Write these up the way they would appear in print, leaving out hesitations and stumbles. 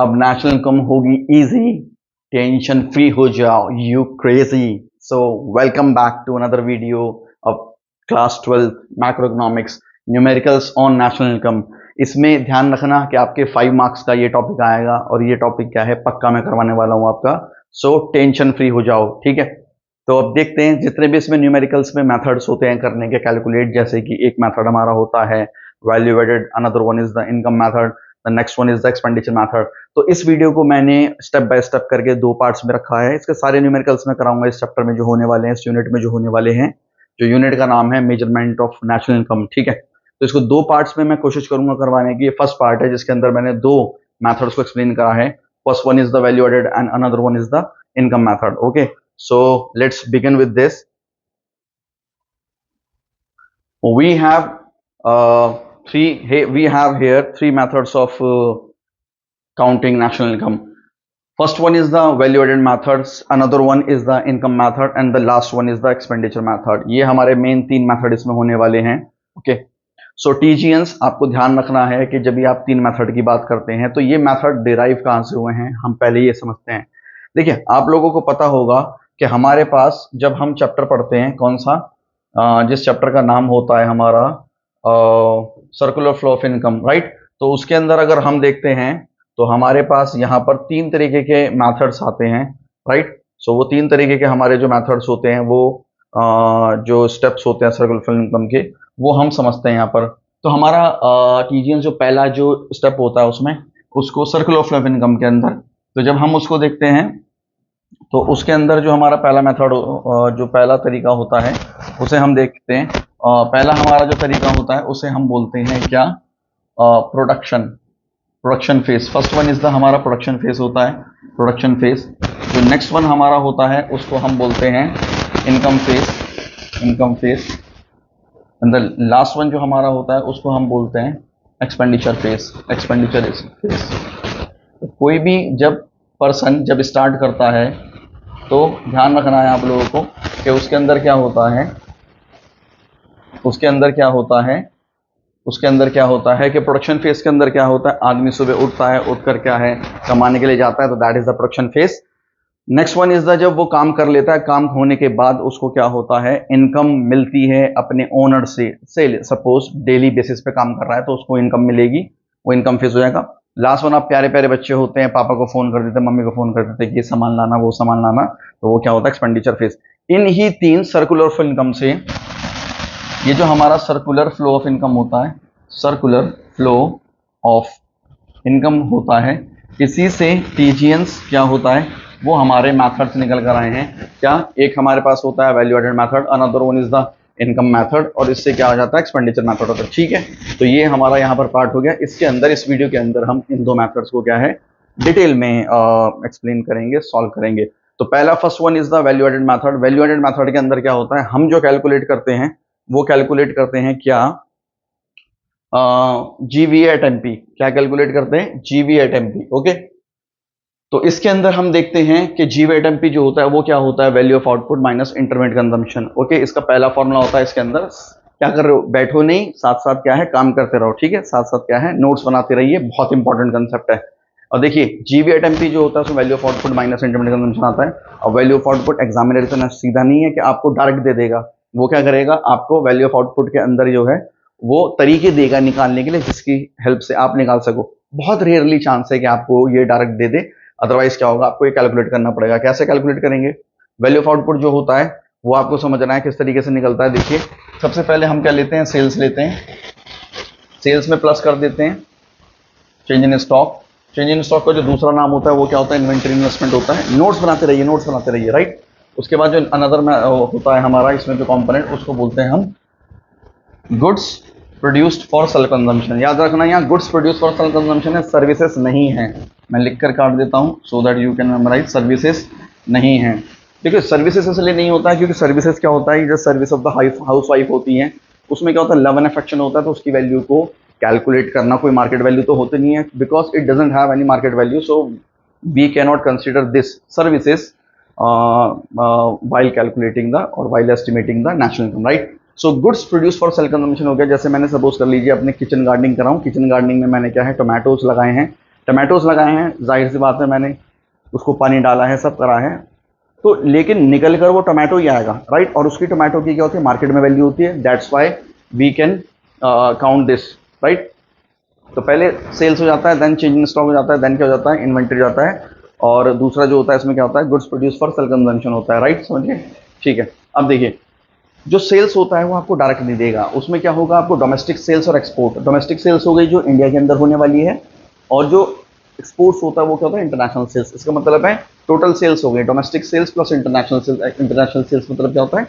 अब national income होगी easy, tension free हो जाओ you crazy. So welcome back to another video of class 12 macroeconomics numericals on national income. इसमें ध्यान रखना कि आपके 5 मार्क्स का ये टॉपिक आएगा और ये टॉपिक क्या है पक्का मैं करवाने वाला हूँ आपका। सो टेंशन फ्री हो जाओ, ठीक है। तो अब देखते हैं जितने भी इसमें न्यूमेरिकल्स में मेथड्स होते हैं करने के कैलकुलेट, जैसे कि एक मेथड हमारा होता है value added, another one is the income method, the next one is the expenditure method. तो इस वीडियो को मैंने स्टेप बाय स्टेप करके 2 पार्ट्स में रखा है। इसके सारे न्यूमेरिकल्स में कराऊंगा इस चैप्टर में जो होने वाले हैं, इस यूनिट में जो होने वाले हैं। जो यूनिट का नाम है मेजरमेंट ऑफ नेशनल इनकम, ठीक है। तो इसको 2 पार्ट्स में मैं कोशिश करूंगा करवाने की। फर्स्ट पार्ट है जिसके अंदर मैंने 2 मेथड्स को एक्सप्लेन करा है। First one is the value added and another one is the income method. Okay, so let's begin with this. We have here 3 methods of counting national income. First one is the value added methods, another one is the income method and the last one is the expenditure method. ये हमारे main 3 method इसमें होने वाले हैं। Okay, सो टीजीएंस आपको ध्यान रखना है कि जब भी आप 3 मेथड की बात करते हैं तो ये मेथड डिराइव कहाँ से हुए हैं हम पहले ये समझते हैं। देखिए, आप लोगों को पता होगा कि हमारे पास जब हम चैप्टर पढ़ते हैं, कौन सा, जिस चैप्टर का नाम होता है हमारा circular flow of income, right. तो उसके अंदर अगर हम देखते हैं तो हमारे पास यहाँ पर 3 तरीके के मेथड्स आते हैं, राइट। सो वो 3 तरीके के हमारे जो मेथड्स होते हैं वो जो स्टेप्स होते हैं सर्कुलर फ्लो इनकम के, वो हम समझते हैं यहाँ पर। तो हमारा टीजीएन जो पहला जो स्टेप होता है उसमें, उसको सर्कुलर फ्लो ऑफ इनकम के अंदर, तो जब हम उसको देखते हैं तो उसके अंदर जो हमारा पहला मेथड, जो पहला तरीका होता है उसे हम देखते हैं। पहला हमारा जो तरीका होता है उसे हम बोलते हैं क्या, production phase. First one is the हमारा प्रोडक्शन फेज होता है, प्रोडक्शन फेज। जो नेक्स्ट वन हमारा होता है उसको हम बोलते हैं income phase and the last one जो हमारा होता है उसको हम बोलते हैं एक्सपेंडिचर फेज। कोई भी जब पर्सन जब स्टार्ट करता है तो ध्यान रखना है आप लोगों को कि उसके अंदर क्या होता है कि प्रोडक्शन फेज के अंदर क्या होता है, आदमी सुबह उठता है, उठकर क्या है कमाने के लिए जाता है, तो that is the production phase. Next one is the जब वो काम कर लेता है, काम होने के बाद उसको क्या होता है, इनकम मिलती है अपने ओनर से सपोज डेली बेसिस पे काम कर रहा है तो उसको इनकम मिलेगी, वो इनकम फेज हो जाएगा। लास्ट वन, आप प्यारे प्यारे बच्चे होते हैं, पापा को फोन कर देते हैं, मम्मी को फोन कर देते हैं कि ये सामान लाना वो सामान लाना, तो वो क्या होता है एक्सपेंडिचर फेज। इन ही 3 सर्कुलर फ्लो इनकम से ये जो हमारा सर्कुलर फ्लो ऑफ इनकम होता है, सर्कुलर फ्लो ऑफ इनकम होता है, इसी से टीजीएंस क्या होता है वो हमारे मैथड्स निकल कर आए हैं। क्या, एक हमारे पास होता है value added method, another one is the income method और इससे क्या हो जाता है एक्सपेंडिचर मेथड होता है, ठीक है। तो ये हमारा यहाँ पर पार्ट हो गया। इसके अंदर इस वीडियो के अंदर हम इन 2 मेथड्स को क्या है डिटेल में एक्सप्लेन करेंगे, सॉल्व करेंगे। तो पहला first one is the value added method. Value added method के अंदर क्या होता है, हम जो कैलकुलेट करते हैं वो कैलकुलेट करते हैं क्या, जीवी एट एमपी। क्या कैलकुलेट करते हैं, जीवी एट एमपी। ओके, तो इसके अंदर हम देखते हैं कि जीवी एट एमपी जो होता है वो क्या होता है, value of output minus intermediate consumption. Okay, इसका पहला फॉर्मूला होता है। इसके अंदर क्या कर रहे हो, बैठो नहीं, साथ साथ क्या है काम करते रहो, ठीक है, साथ साथ क्या है नोट्स बनाते रहिए, बहुत इंपॉर्टेंट कंसेप्ट है। और देखिए जीवी एट एमपी जो होता है उसमें value of output minus intermediate consumption आता है। और वैल्यू ऑफ आउटपुट एग्जामिनर इतना सीधा नहीं है कि आपको डायरेक्ट दे देगा, वो क्या करेगा, आपको वैल्यू ऑफ आउटपुट के अंदर जो है वो तरीके देगा निकालने के लिए जिसकी हेल्प से आप निकाल सको। बहुत रेयरली चांस है कि आपको ये डायरेक्ट दे दे, अदरवाइज क्या होगा, आपको ये कैलकुलेट करना पड़ेगा। कैसे कैलकुलेट करेंगे, वैल्यू ऑफ आउटपुट जो होता है वो आपको समझना है किस तरीके से निकलता है। देखिए, सबसे पहले हम क्या लेते हैं, सेल्स लेते हैं, सेल्स में प्लस कर देते हैं change in stock. Change in stock का जो दूसरा नाम होता है वो क्या होता है, इन्वेंटरी इन्वेस्टमेंट होता है। नोट्स बनाते रहिए, राइट। उसके बाद जो अनदर में होता है हमारा इसमें जो कंपोनेंट, उसको बोलते हैं हम goods produced for self consumption. याद रखना, यहाँ goods produced for self consumption है, सर्विसेज नहीं है। मैं लिखकर काट देता हूँ so that you can memorize, services नहीं है। देखिए, सर्विसेज इसलिए नहीं होता है क्योंकि सर्विसेज क्या होता है, जो service of the house wife होती है उसमें क्या होता है, लव एंड अफेक्शन होता है, तो उसकी वैल्यू को कैलकुलेट करना, कोई मार्केट वैल्यू तो होती नहीं है, because it doesn't have any market value, so we can not consider this services while calculating the or while estimating the national income, right? So goods produce for self consumption हो गया। जैसे मैंने suppose कर लीजिए अपने kitchen gardening कराऊं, kitchen gardening में मैंने क्या है टोमेटोज लगाए हैं, टमाटोज लगाए हैं, जाहिर सी बात है मैंने उसको पानी डाला है, सब करा है, तो लेकिन निकल कर वो टमाटो ही आएगा, राइट। और उसकी टमाटो की क्या होती है, मार्केट में वैल्यू होती है, that's why we can count this, right. तो पहले सेल्स हो जाता है, देन चेंज इन स्टॉक हो जाता है, देन क्या हो जाता है, इन्वेंट्री जाता है, और दूसरा जो होता है इसमें क्या होता है, goods produce for sale consumption होता है, राइट, समझिए। ठीक है, अब देखिए जो सेल्स होता है वो आपको डायरेक्ट नहीं देगा, उसमें क्या होगा, आपको डोमेस्टिक सेल्स और एक्सपोर्ट, डोमेस्टिक सेल्स हो गई जो इंडिया के अंदर होने वाली है, और जो एक्सपोर्ट्स होता है वो क्या होता है, इंटरनेशनल सेल्स। इसका मतलब है टोटल सेल्स हो गई domestic sales plus international sales. International sales मतलब क्या होता है,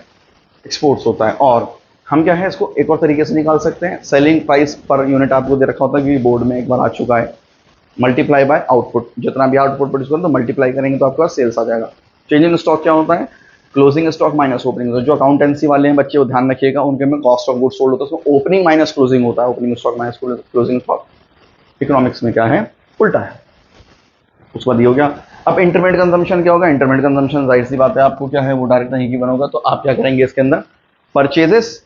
एक्सपोर्ट्स होता है। और हम क्या है इसको एक और तरीके से निकाल सकते हैं, सेलिंग प्राइस पर यूनिट आपको दे रखा होता है, क्योंकि बोर्ड में एक बार आ चुका है, मल्टीप्लाई बाय आउटपुट, जितना भी आउटपुट प्रोड्यूस करें तो मल्टीप्लाई करेंगे तो आपके पास सेल्स आ जाएगा। चेंज इन स्टॉक क्या होता है, क्लोजिंग स्टॉक माइनस ओपनिंग। जो अकाउंटेंसी वाले हैं बच्चे वो ध्यान रखिएगा, उनके में कॉस्ट ऑफ गुड्स सोल्ड होता है, उसमें ओपनिंग माइनस क्लोजिंग होता है, opening stock minus closing stock. Economics में क्या है, उल्टा है। उसके बाद ये हो गया। अब इंटरमीडिएट कंजम्पशन क्या होगा, इंटरमीडिएट कंजम्पशन जाहिर सी बात है आपको क्या है वो डायरेक्ट नहीं की बनोगा, तो आप क्या करेंगे इसके अंदर, purchases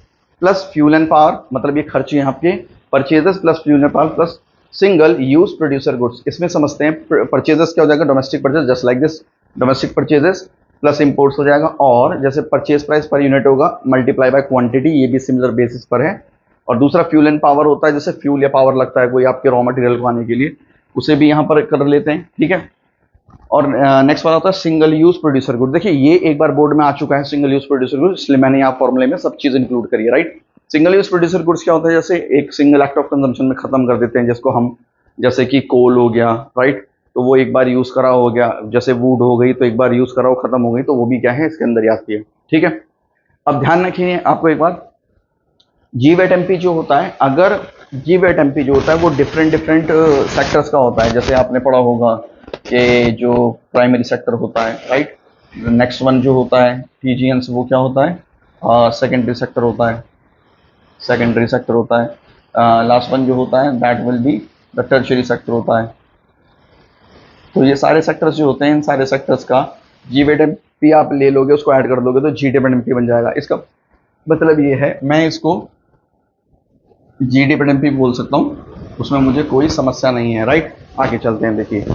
plus fuel and power, मतलब ये खर्चे हैं आपके, purchases plus fuel and power plus single use producer goods. इसमें समझते हैं परचेजेस क्या हो जाएगा, domestic purchase, just like this, domestic purchases plus imports हो जाएगा, और जैसे परचेज प्राइस पर यूनिट होगा मल्टीप्लाई बाय क्वांटिटी, ये भी सिमिलर बेसिस पर है। और दूसरा फ्यूल एंड पावर होता है, जैसे फ्यूल या पावर लगता है कोई आपके रॉ मटेरियल को आने के लिए, उसे भी यहाँ पर कर लेते हैं, ठीक है। और नेक्स्ट वाला होता है सिंगल यूज प्रोड्यूसर गुड। देखिए ये एक बार बोर्ड में आ चुका है सिंगल यूज प्रोड्यूसर गुड, इसलिए मैंने यहाँ फॉर्मूले में सब चीज इंक्लूड करी है, right. Single use producer goods क्या होता है, जैसे एक सिंगल एक्ट ऑफ कंजम्पशन में खत्म कर देते हैं, जिसको हम, जैसे कि कोल हो गया, राइट, तो वो एक बार यूज करा हो गया, जैसे वुड हो गई तो एक बार यूज करा हो खत्म हो गई, तो वो भी क्या है इसके अंदर ही आती है, ठीक है। अब ध्यान रखिए आपको एक बात, जी वेट एमपी जो होता है, अगर जी वेट एमपी जो होता है वो डिफरेंट डिफरेंट सेक्टर्स का होता है, जैसे आपने पढ़ा होगा कि जो प्राइमरी सेक्टर होता है, राइट, नेक्स्ट वन जो होता है टीजीएनस वो क्या होता है, सेकेंडरी सेक्टर होता है, सेकेंडरी सेक्टर होता है, लास्ट वन जो होता है that will be the tertiary sector होता है। तो ये सारे सेक्टर्स जो होते हैं, इन सारे सेक्टर्स का जी वेट एमपी आप ले लोगे, उसको ऐड कर दोगे तो जी वेट एमपी बन जाएगा। इसका मतलब ये है, मैं इसको जी वेट एमपी बोल सकता हूँ, उसमें मुझे कोई समस्या नहीं है, राइट। आगे चलते हैं, देखिए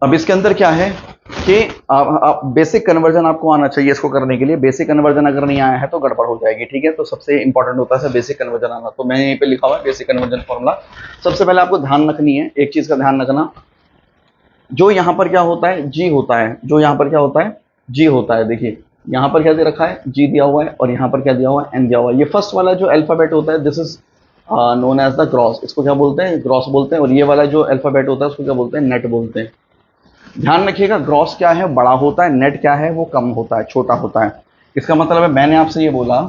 अब इसके अंदर क्या है कि आप बेसिक कन्वर्जन आपको आना चाहिए इसको करने के लिए। बेसिक कन्वर्जन अगर नहीं आया है तो गड़बड़ हो जाएगी, ठीक है। तो सबसे इंपॉर्टेंट होता है बेसिक कन्वर्जन आना, तो मैंने यहीं पे लिखा हुआ है बेसिक कन्वर्जन फॉर्मूला। सबसे पहले आपको ध्यान रखनी है, एक चीज का ध्यान रखना, जो यहाँ पर क्या होता है, जी होता है, जो यहाँ पर क्या होता है, जी होता है। देखिए यहाँ पर क्या दे रखा है, जी दिया हुआ है, और यहाँ पर क्या दिया हुआ है, एन दिया हुआ है। ये फर्स्ट वाला जो अल्फाबेट होता है this is known as the gross, इसको क्या बोलते हैं, ग्रॉस बोलते हैं। और ये वाला जो अल्फाबेट होता है उसको क्या बोलते हैं, नेट बोलते हैं। ध्यान रखिएगा, ग्रॉस क्या है, बड़ा होता है, नेट क्या है, वो कम होता है, छोटा होता है। इसका मतलब है मैंने आपसे ये बोला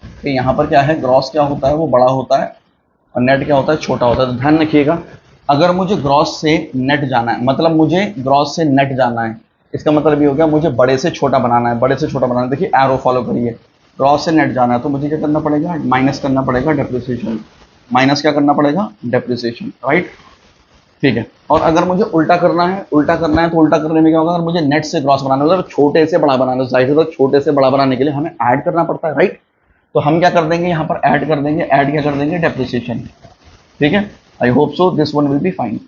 कि यहाँ पर क्या है, ग्रॉस क्या होता है, वो बड़ा होता है, और नेट क्या होता है, छोटा होता है। तो ध्यान रखिएगा, अगर मुझे ग्रॉस से नेट जाना है, मतलब मुझे ग्रॉस से नेट जाना है, इसका मतलब ये हो गया मुझे बड़े से छोटा बनाना है, बड़े से छोटा बनाना है। देखिए एरो फॉलो करिए, ग्रॉस से नेट जाना है तो मुझे क्या करना पड़ेगा, माइनस करना पड़ेगा डेप्रिसिएशन, माइनस क्या करना पड़ेगा, डेप्रिसिएशन, राइट, ठीक है। और अगर मुझे उल्टा करना है, उल्टा करना है तो उल्टा करने में क्या होगा, अगर मुझे नेट से ग्रॉस बनाना है, मतलब छोटे से बड़ा बनाना है, जाहिर है तो छोटे से बड़ा बनाने के लिए हमें ऐड करना पड़ता है, राइट। तो हम क्या कर देंगे, यहाँ पर ऐड कर देंगे, ऐड क्या कर देंगे, डेप्रिसिएशन, ठीक है। I hope so this one will be fine,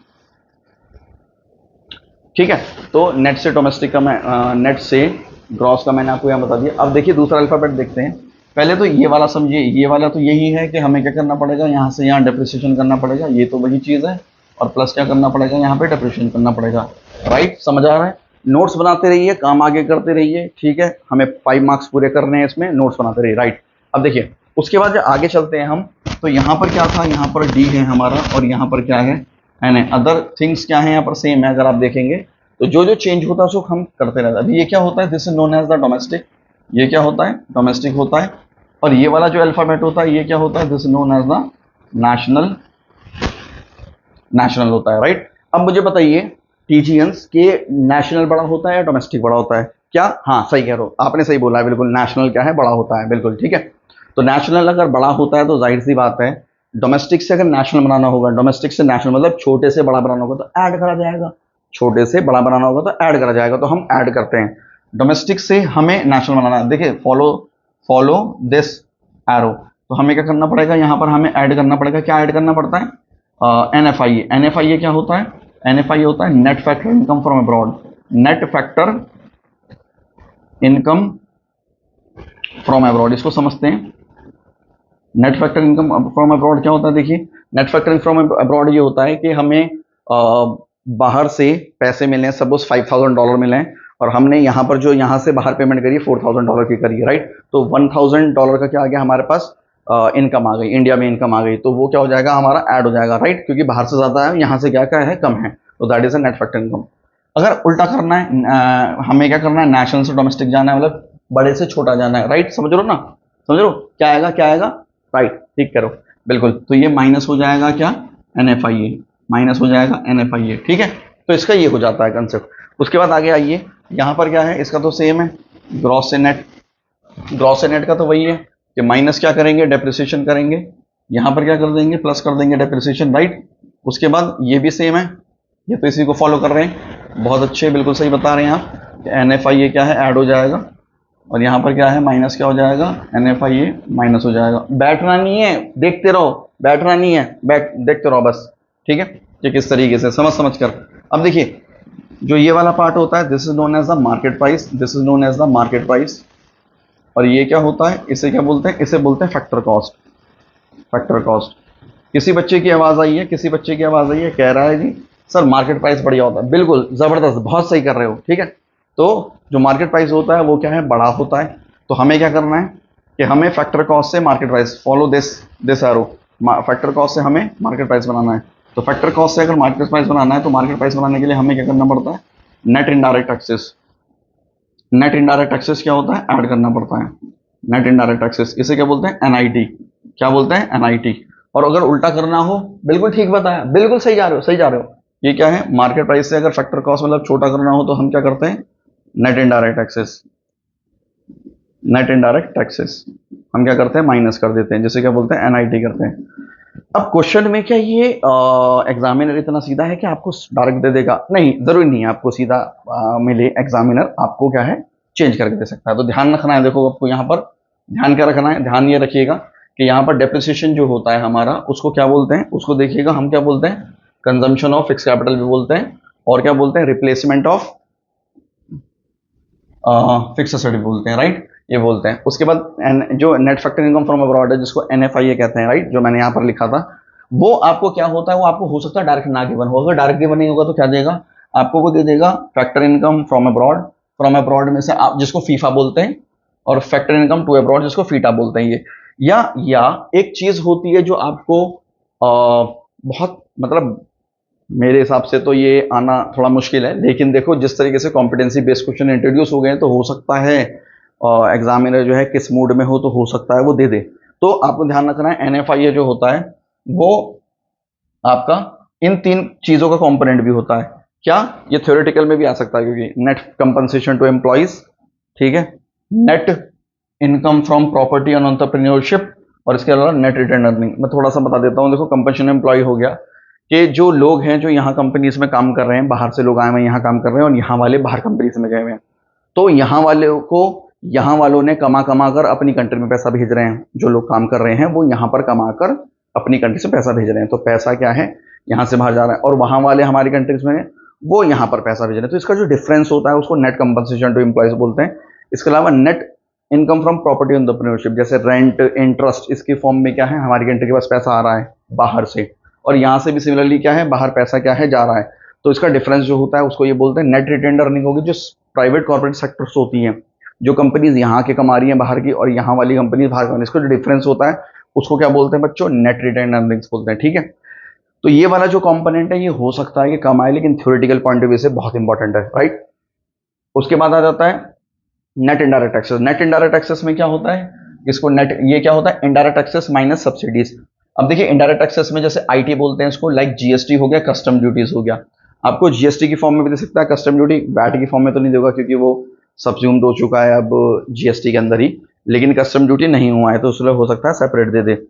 ठीक है। तो नेट से डोमेस्टिक का मैं नेट से ग्रॉस का मैंने आपको यहाँ बता दिया। अब देखिए दूसरा अल्फाबेट देखते हैं। पहले तो ये वाला समझिए, ये वाला तो यही है कि हमें क्या करना पड़ेगा, यहाँ से यहाँ डेप्रिसिएशन करना पड़ेगा, ये तो वही चीज़ है, और प्लस क्या करना पड़ेगा, यहाँ पे डेप्रिसिएशन करना पड़ेगा, राइट। समझ आ रहा है, नोट्स बनाते रहिए, काम आगे करते रहिए, ठीक है। हमें 5 मार्क्स पूरे करने हैं इसमें, नोट्स बनाते रहिए, राइट। अब देखिए उसके बाद आगे चलते हैं हम, तो यहाँ पर क्या था, यहाँ पर डी है हमारा, और यहाँ पर क्या है, एन है। अदर थिंग्स क्या है यहाँ पर, सेम है। अगर आप देखेंगे तो जो जो चेंज होता है उसको हम करते रहते हैं। अभी ये क्या होता है, this is known as the domestic, ये क्या होता है, डोमेस्टिक होता है। और ये वाला जो अल्फाबेट होता है ये क्या होता है, this is known as the national, national होता है, राइट। अब मुझे बताइए टीजीएंस के नेशनल बड़ा होता है या डोमेस्टिक बड़ा होता है, क्या, हाँ सही कह रहे हो, आपने सही बोला है, बिल्कुल नेशनल क्या है, बड़ा होता है, बिल्कुल ठीक है। तो नेशनल अगर बड़ा होता है तो जाहिर सी बात है, डोमेस्टिक से अगर नेशनल बनाना होगा, डोमेस्टिक से नेशनल मतलब छोटे से बड़ा बनाना होगा तो ऐड करा जाएगा, छोटे से बड़ा बनाना होगा तो ऐड करा जाएगा, तो हम ऐड करते हैं। डोमेस्टिक से हमें नेशनल बनाना है, देखिए फॉलो दिस एरो, तो हमें क्या करना पड़ेगा, यहाँ पर हमें ऐड करना पड़ेगा। क्या ऐड करना पड़ता है, NFIA क्या होता है? NFIA होता है net factor income from abroad. Net factor income from abroad, इसको समझते हैं। Net factor income from abroad क्या होता है? देखिए, नेट फैक्टर फ्रॉम अब्रॉड ये होता है कि हमें बाहर से पैसे मिले, सपोज $5,000 मिले, और हमने यहाँ पर जो यहाँ से बाहर पेमेंट करी $4,000 की करी है, राइट? तो $1,000 का क्या आ गया हमारे पास? इनकम आ गई, इंडिया में इनकम आ गई, तो वो क्या हो जाएगा हमारा? ऐड हो जाएगा, राइट? क्योंकि बाहर से ज़्यादा है, यहाँ से क्या क्या है? कम है, तो that is a net factor income. अगर उल्टा करना है, हमें क्या करना है? नेशनल से डोमेस्टिक जाना है, मतलब बड़े से छोटा जाना है, राइट? समझ रहे हो ना? समझ रहे हो क्या आएगा? क्या आएगा? राइट, ठीक करो, बिल्कुल। तो ये माइनस हो जाएगा क्या? NFIA, माइनस हो जाएगा NFIA, ठीक है? तो इसका ये हो जाता है कंसेप्ट। उसके बाद आगे आइए, यहाँ पर क्या है? इसका तो सेम है, ग्रॉस से नेट। ग्रॉस से नेट का तो वही है कि माइनस क्या करेंगे? डेप्रिसिएशन करेंगे, यहाँ पर क्या कर देंगे? प्लस कर देंगे डेप्रिसिएशन, राइट? उसके बाद ये भी सेम है, ये तो इसी को फॉलो कर रहे हैं, बहुत अच्छे, बिल्कुल सही बता रहे हैं आप कि NFIA क्या है? ऐड हो जाएगा, और यहाँ पर क्या है? माइनस क्या हो जाएगा? NFIA माइनस हो जाएगा। बैठना नहीं है, देखते रहो, बैठना नहीं है, देखते रहो बस, ठीक है? कि किस तरीके से समझ समझ कर। अब देखिए, जो ये वाला पार्ट होता है, this is known as the market price, this is known as the market price. और ये क्या होता है? इसे क्या बोलते हैं? इसे बोलते हैं फैक्टर कॉस्ट। Factor cost. किसी बच्चे की आवाज आई है, किसी बच्चे की आवाज आई है, कह रहा है जी सर मार्केट प्राइस बढ़िया होता है। बिल्कुल जबरदस्त, बहुत सही कर रहे हो, ठीक है? तो जो मार्केट प्राइस होता है वो क्या है? बड़ा होता है। तो हमें क्या करना है कि हमें फैक्टर कॉस्ट से market price, follow this this arrow, factor cost से हमें मार्केट प्राइस बनाना है। तो फैक्टर कॉस्ट से अगर मार्केट प्राइस बनाना है, तो मार्केट प्राइस बनाने के लिए हमें क्या करना पड़ता है? Net indirect taxes. Net indirect taxes क्या होता है? ऐड करना पड़ता है, नेट इनडायरेक्ट टैक्सेस। इसे क्या बोलते हैं? NIT। क्या बोलते हैं? NIT। और अगर उल्टा करना हो, बिल्कुल ठीक बताया, बिल्कुल सही जा रहे हो, सही जा रहे हो। ये क्या है? मार्केट प्राइस से अगर फैक्टर कॉस्ट मतलब छोटा करना हो, तो हम क्या करते हैं? Net indirect taxes. Net indirect taxes हम क्या करते हैं? माइनस कर देते हैं, जिसे क्या बोलते हैं? NIT करते हैं। अब क्वेश्चन में क्या ये एग्जामिनर इतना सीधा है कि आपको डायरेक्ट दे देगा? नहीं, जरूरी नहीं है आपको सीधा मिले। एग्जामिनर आपको क्या है? चेंज करके दे सकता है। तो ध्यान रखना है, देखो आपको यहाँ पर ध्यान क्या रखना है? ध्यान ये रखिएगा कि यहाँ पर डेप्रिसिएशन जो होता है हमारा, उसको क्या बोलते हैं? उसको देखिएगा, हम क्या बोलते हैं? कंजम्पशन ऑफ फिक्स कैपिटल भी बोलते हैं, और क्या बोलते हैं? रिप्लेसमेंट ऑफ फिक्स एसेट भी बोलते हैं, राइट? ये बोलते हैं। उसके बाद जो net factor income from abroad है, जिसको NFIA कहते हैं, राइट? जो मैंने यहाँ पर लिखा था, वो आपको क्या होता है? वो आपको हो सकता है डायरेक्ट ना गिवन हो। अगर डायरेक्ट गिवन नहीं होगा तो क्या देगा आपको? वो दे देगा factor income from abroad. From abroad में से आप जिसको फीफा बोलते हैं, और फैक्टर इनकम टू अब्रॉड जिसको फीटा बोलते हैं। ये या एक चीज होती है जो आपको बहुत, मतलब मेरे हिसाब से तो ये आना थोड़ा मुश्किल है, लेकिन देखो जिस तरीके से कॉम्पिटेंसी बेस्ड क्वेश्चन इंट्रोड्यूस हो गए हैं, तो हो सकता है एग्जामिनर जो है किस मूड में हो, तो हो सकता है वो दे दे। तो आपको ध्यान रखना है, NFIA जो होता है वो आपका इन तीन चीजों का कंपोनेंट भी होता है। क्या? ये थ्योरेटिकल में भी आ सकता है, क्योंकि नेट कंपनसेशन टू एम्प्लॉइज, ठीक है, net income from property and entrepreneurship, और इसके अलावा नेट रिटर्न अर्निंग। मैं थोड़ा सा बता देता हूँ। देखो, कंपनसेशन एम्प्लॉय हो गया कि जो लोग हैं जो यहाँ कंपनीज में काम कर रहे हैं, बाहर से लोग आए हुए यहाँ काम कर रहे हैं, और यहाँ वाले बाहर कंपनीज में गए हुए हैं, तो यहाँ वाले को यहाँ वालों ने कमा कमा कर अपनी कंट्री में पैसा भेज रहे हैं। जो लोग काम कर रहे हैं वो यहाँ पर कमा कर अपनी कंट्री से पैसा भेज रहे हैं, तो पैसा क्या है? यहाँ से बाहर जा रहा है, और वहाँ वाले हमारी कंट्रीज में वो यहाँ पर पैसा भेज रहे हैं। तो इसका जो डिफरेंस होता है उसको नेट कंपनसेशन टू एम्प्लॉयज बोलते हैं। इसके अलावा net income from property entrepreneurship, जैसे रेंट, इंटरेस्ट, इसके फॉर्म में क्या है? हमारी कंट्री के पास पैसा आ रहा है बाहर से, और यहाँ से भी सिमिलरली क्या है? बाहर पैसा क्या है? जा रहा है। तो इसका डिफरेंस जो होता है उसको ये बोलते हैं नेट रिटेन्ड अर्निंग होगी। जो प्राइवेट कॉर्पोरेट सेक्टर्स होती हैं, जो कंपनीज यहाँ के कमा रही हैं बाहर की, और यहाँ वाली कंपनीज बाहर कमा, इसका जो डिफरेंस होता है उसको क्या बोलते हैं बच्चों? नेट रिटेन्ड अर्निंग्स बोलते हैं, ठीक है? तो ये वाला जो कंपोनेंट है ये हो सकता है कि कम आए, लेकिन थ्योरेटिकल पॉइंट ऑफ व्यू से बहुत इंपॉर्टेंट है, राइट? उसके बाद आ जाता है net indirect taxes. Net indirect taxes में क्या होता है? इसको नेट, ये क्या होता है? Indirect taxes minus subsidies. अब देखिए, इनडायरेक्ट टैक्सेस में जैसे IT बोलते हैं इसको, लाइक GST हो गया, कस्टम ड्यूटीज हो गया। आपको GST की फॉर्म में भी दे सकता है, कस्टम ड्यूटी VAT की फॉर्म में तो नहीं देगा, क्योंकि वो सब्ज्यूम्ड हो चुका है अब GST के अंदर ही, लेकिन कस्टम ड्यूटी नहीं हुआ है, तो उसमें हो सकता है सेपरेट दे दे।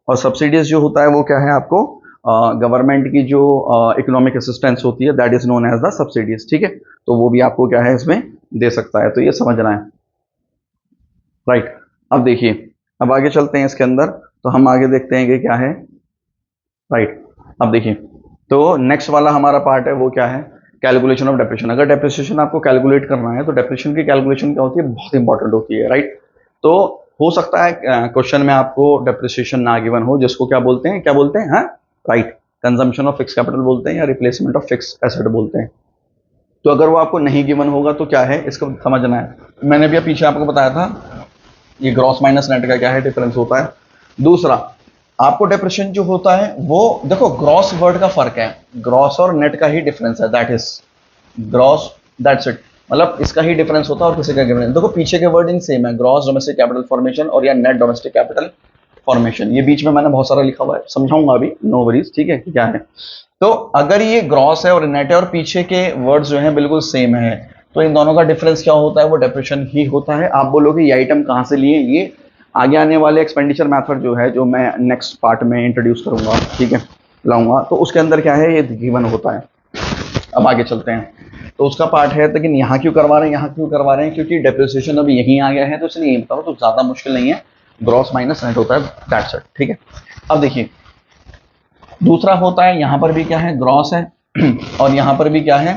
और सब्सिडीज जो होता है वो क्या है? आपको गवर्नमेंट की जो इकोनॉमिक असिस्टेंस होती है, that is known as the subsidies, ठीक है? तो वो भी आपको क्या है? इसमें दे सकता है, तो ये समझना है, राइट? अब देखिए, अब आगे चलते हैं इसके अंदर, तो हम आगे देखते हैं कि क्या है, राइट? अब देखिए, तो नेक्स्ट वाला हमारा पार्ट है वो क्या है, कैलकुलेशन ऑफ डेप्रिसिएशन। अगर डेप्रिसिएशन आपको कैलकुलेट करना है तो डेप्रिसिएशन की कैलकुलेशन क्या होती है, बहुत इंपॉर्टेंट होती है, राइट। तो हो सकता है क्वेश्चन में आपको डेप्रिसिएशन ना गिवन हो, जिसको क्या बोलते हैं, क्या बोलते हैं, हाँ right, consumption of fix capital बोलते हैं या रिप्लेसमेंट ऑफ फिक्स एसेट बोलते हैं। तो अगर वो आपको नहीं गिवन होगा तो क्या है, इसको समझना है। मैंने भी पीछे आपको बताया था ये ग्रॉस माइनस नेट का क्या है डिफरेंस होता है। दूसरा, आपको डेप्रिसिएशन जो होता है वो देखो, ग्रॉस वर्ड का फर्क है, ग्रॉस और नेट का ही डिफरेंस है, that is gross, that's it. मतलब इसका ही डिफरेंस होता है और किसी का डिफरेंस। देखो पीछे के वर्डिंग सेम है, ग्रॉस डोमेस्टिक कैपिटल फॉर्मेशन और या नेट डोमेस्टिक कैपिटल फॉर्मेशन। ये बीच में मैंने बहुत सारा लिखा हुआ है, समझाऊंगा अभी, नो वरीज, ठीक है कि क्या है। तो अगर ये ग्रॉस है और नेट है और पीछे के वर्ड्स जो हैं बिल्कुल सेम है, तो इन दोनों का डिफरेंस क्या होता है, वो डेप्रिसिएशन ही होता है। आप बोलोगे ये आइटम कहाँ से लिए, ये आगे आने वाले एक्सपेंडिचर मेथड जो है, जो मैं नेक्स्ट पार्ट में इंट्रोड्यूस करूंगा, ठीक है, लाऊंगा, तो उसके अंदर क्या है, ये गिवन होता है। अब आगे चलते हैं, तो उसका पार्ट है, लेकिन यहाँ क्यों करवा रहे हैं, यहाँ क्यों करवा रहे हैं, क्योंकि डेप्रिसिएशन अभी यहीं आ गया है, तो इसलिए बता रहा हूं, तो ज्यादा मुश्किल नहीं है, ग्रॉस माइनस नेट होता है, दैट्स इट, ठीक है। अब देखिए, दूसरा होता है, यहां पर भी क्या है, ग्रॉस है और यहां पर भी क्या है,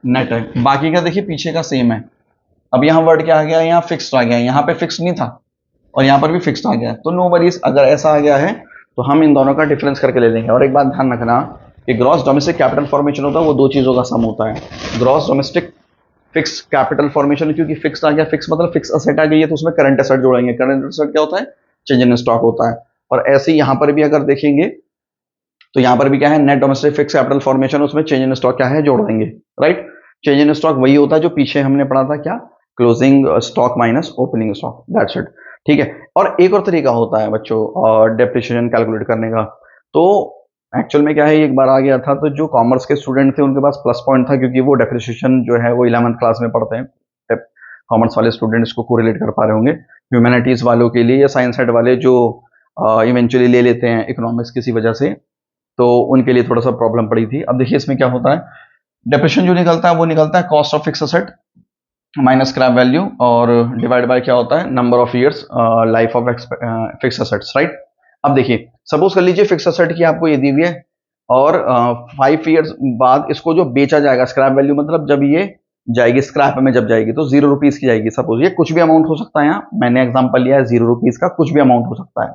नेट है। बाकी का देखिए पीछे का सेम है। अब यहाँ वर्ड क्या आ गया, यहाँ फिक्स्ड आ गया, यहाँ पे फिक्स नहीं था और यहाँ पर भी फिक्स्ड आ गया, तो नो वरीज, अगर ऐसा आ गया है तो हम इन दोनों का डिफरेंस करके ले लेंगे। और एक बात ध्यान रखना कि ग्रॉस डोमेस्टिक कैपिटल फॉर्मेशन होता है वो दो चीजों का सम होता है, gross domestic fix capital formation, क्योंकि फिक्स आ गया, फिक्स मतलब फिक्स असेट आ गई है, तो उसमें करंट असेट जोड़ेंगे। करंट असेट क्या होता है, चेंज इन स्टॉक होता है। और ऐसे ही यहाँ पर भी अगर देखेंगे तो यहाँ पर भी क्या है, net domestic fix capital formation, उसमें चेंज इन स्टॉक क्या है, जोड़ देंगे, राइट। चेंज इन स्टॉक वही होता है जो पीछे हमने पढ़ा था, क्या, closing stock minus opening stock, that's it, ठीक है। और एक और तरीका होता है बच्चों और डेप्रिसिएशन कैलकुलेट करने का। तो एक्चुअल में क्या है, एक बार आ गया था, तो जो कॉमर्स के स्टूडेंट थे उनके पास प्लस पॉइंट था, क्योंकि वो डेप्रिसिएशन जो है वो 11th क्लास में पढ़ते हैं। कॉमर्स वाले स्टूडेंट इसको कोरिलेट कर पा रहे होंगे। ह्यूमैनिटीज वालों के लिए या साइंस साइड वाले जो इवेंचुअली ले लेते हैं इकोनॉमिक्स किसी वजह से, तो उनके लिए थोड़ा सा प्रॉब्लम पड़ी थी। अब देखिए इसमें क्या होता है, डेप्रिसिएशन जो निकलता है वो निकलता है cost of fix asset minus scrap value और डिवाइड बाय क्या होता है, number of years life of fix assets, right. अब देखिए, सपोज कर लीजिए फिक्स असेट की आपको ये दी हुई है और 5 ईयर्स बाद इसको जो बेचा जाएगा, स्क्रैप वैल्यू मतलब जब ये जाएगी स्क्रैप में, जब जाएगी तो 0 रुपीज की जाएगी। सपोज ये कुछ भी अमाउंट हो सकता है, यहाँ मैंने एग्जांपल लिया है 0 रुपीज का, कुछ भी अमाउंट हो सकता है।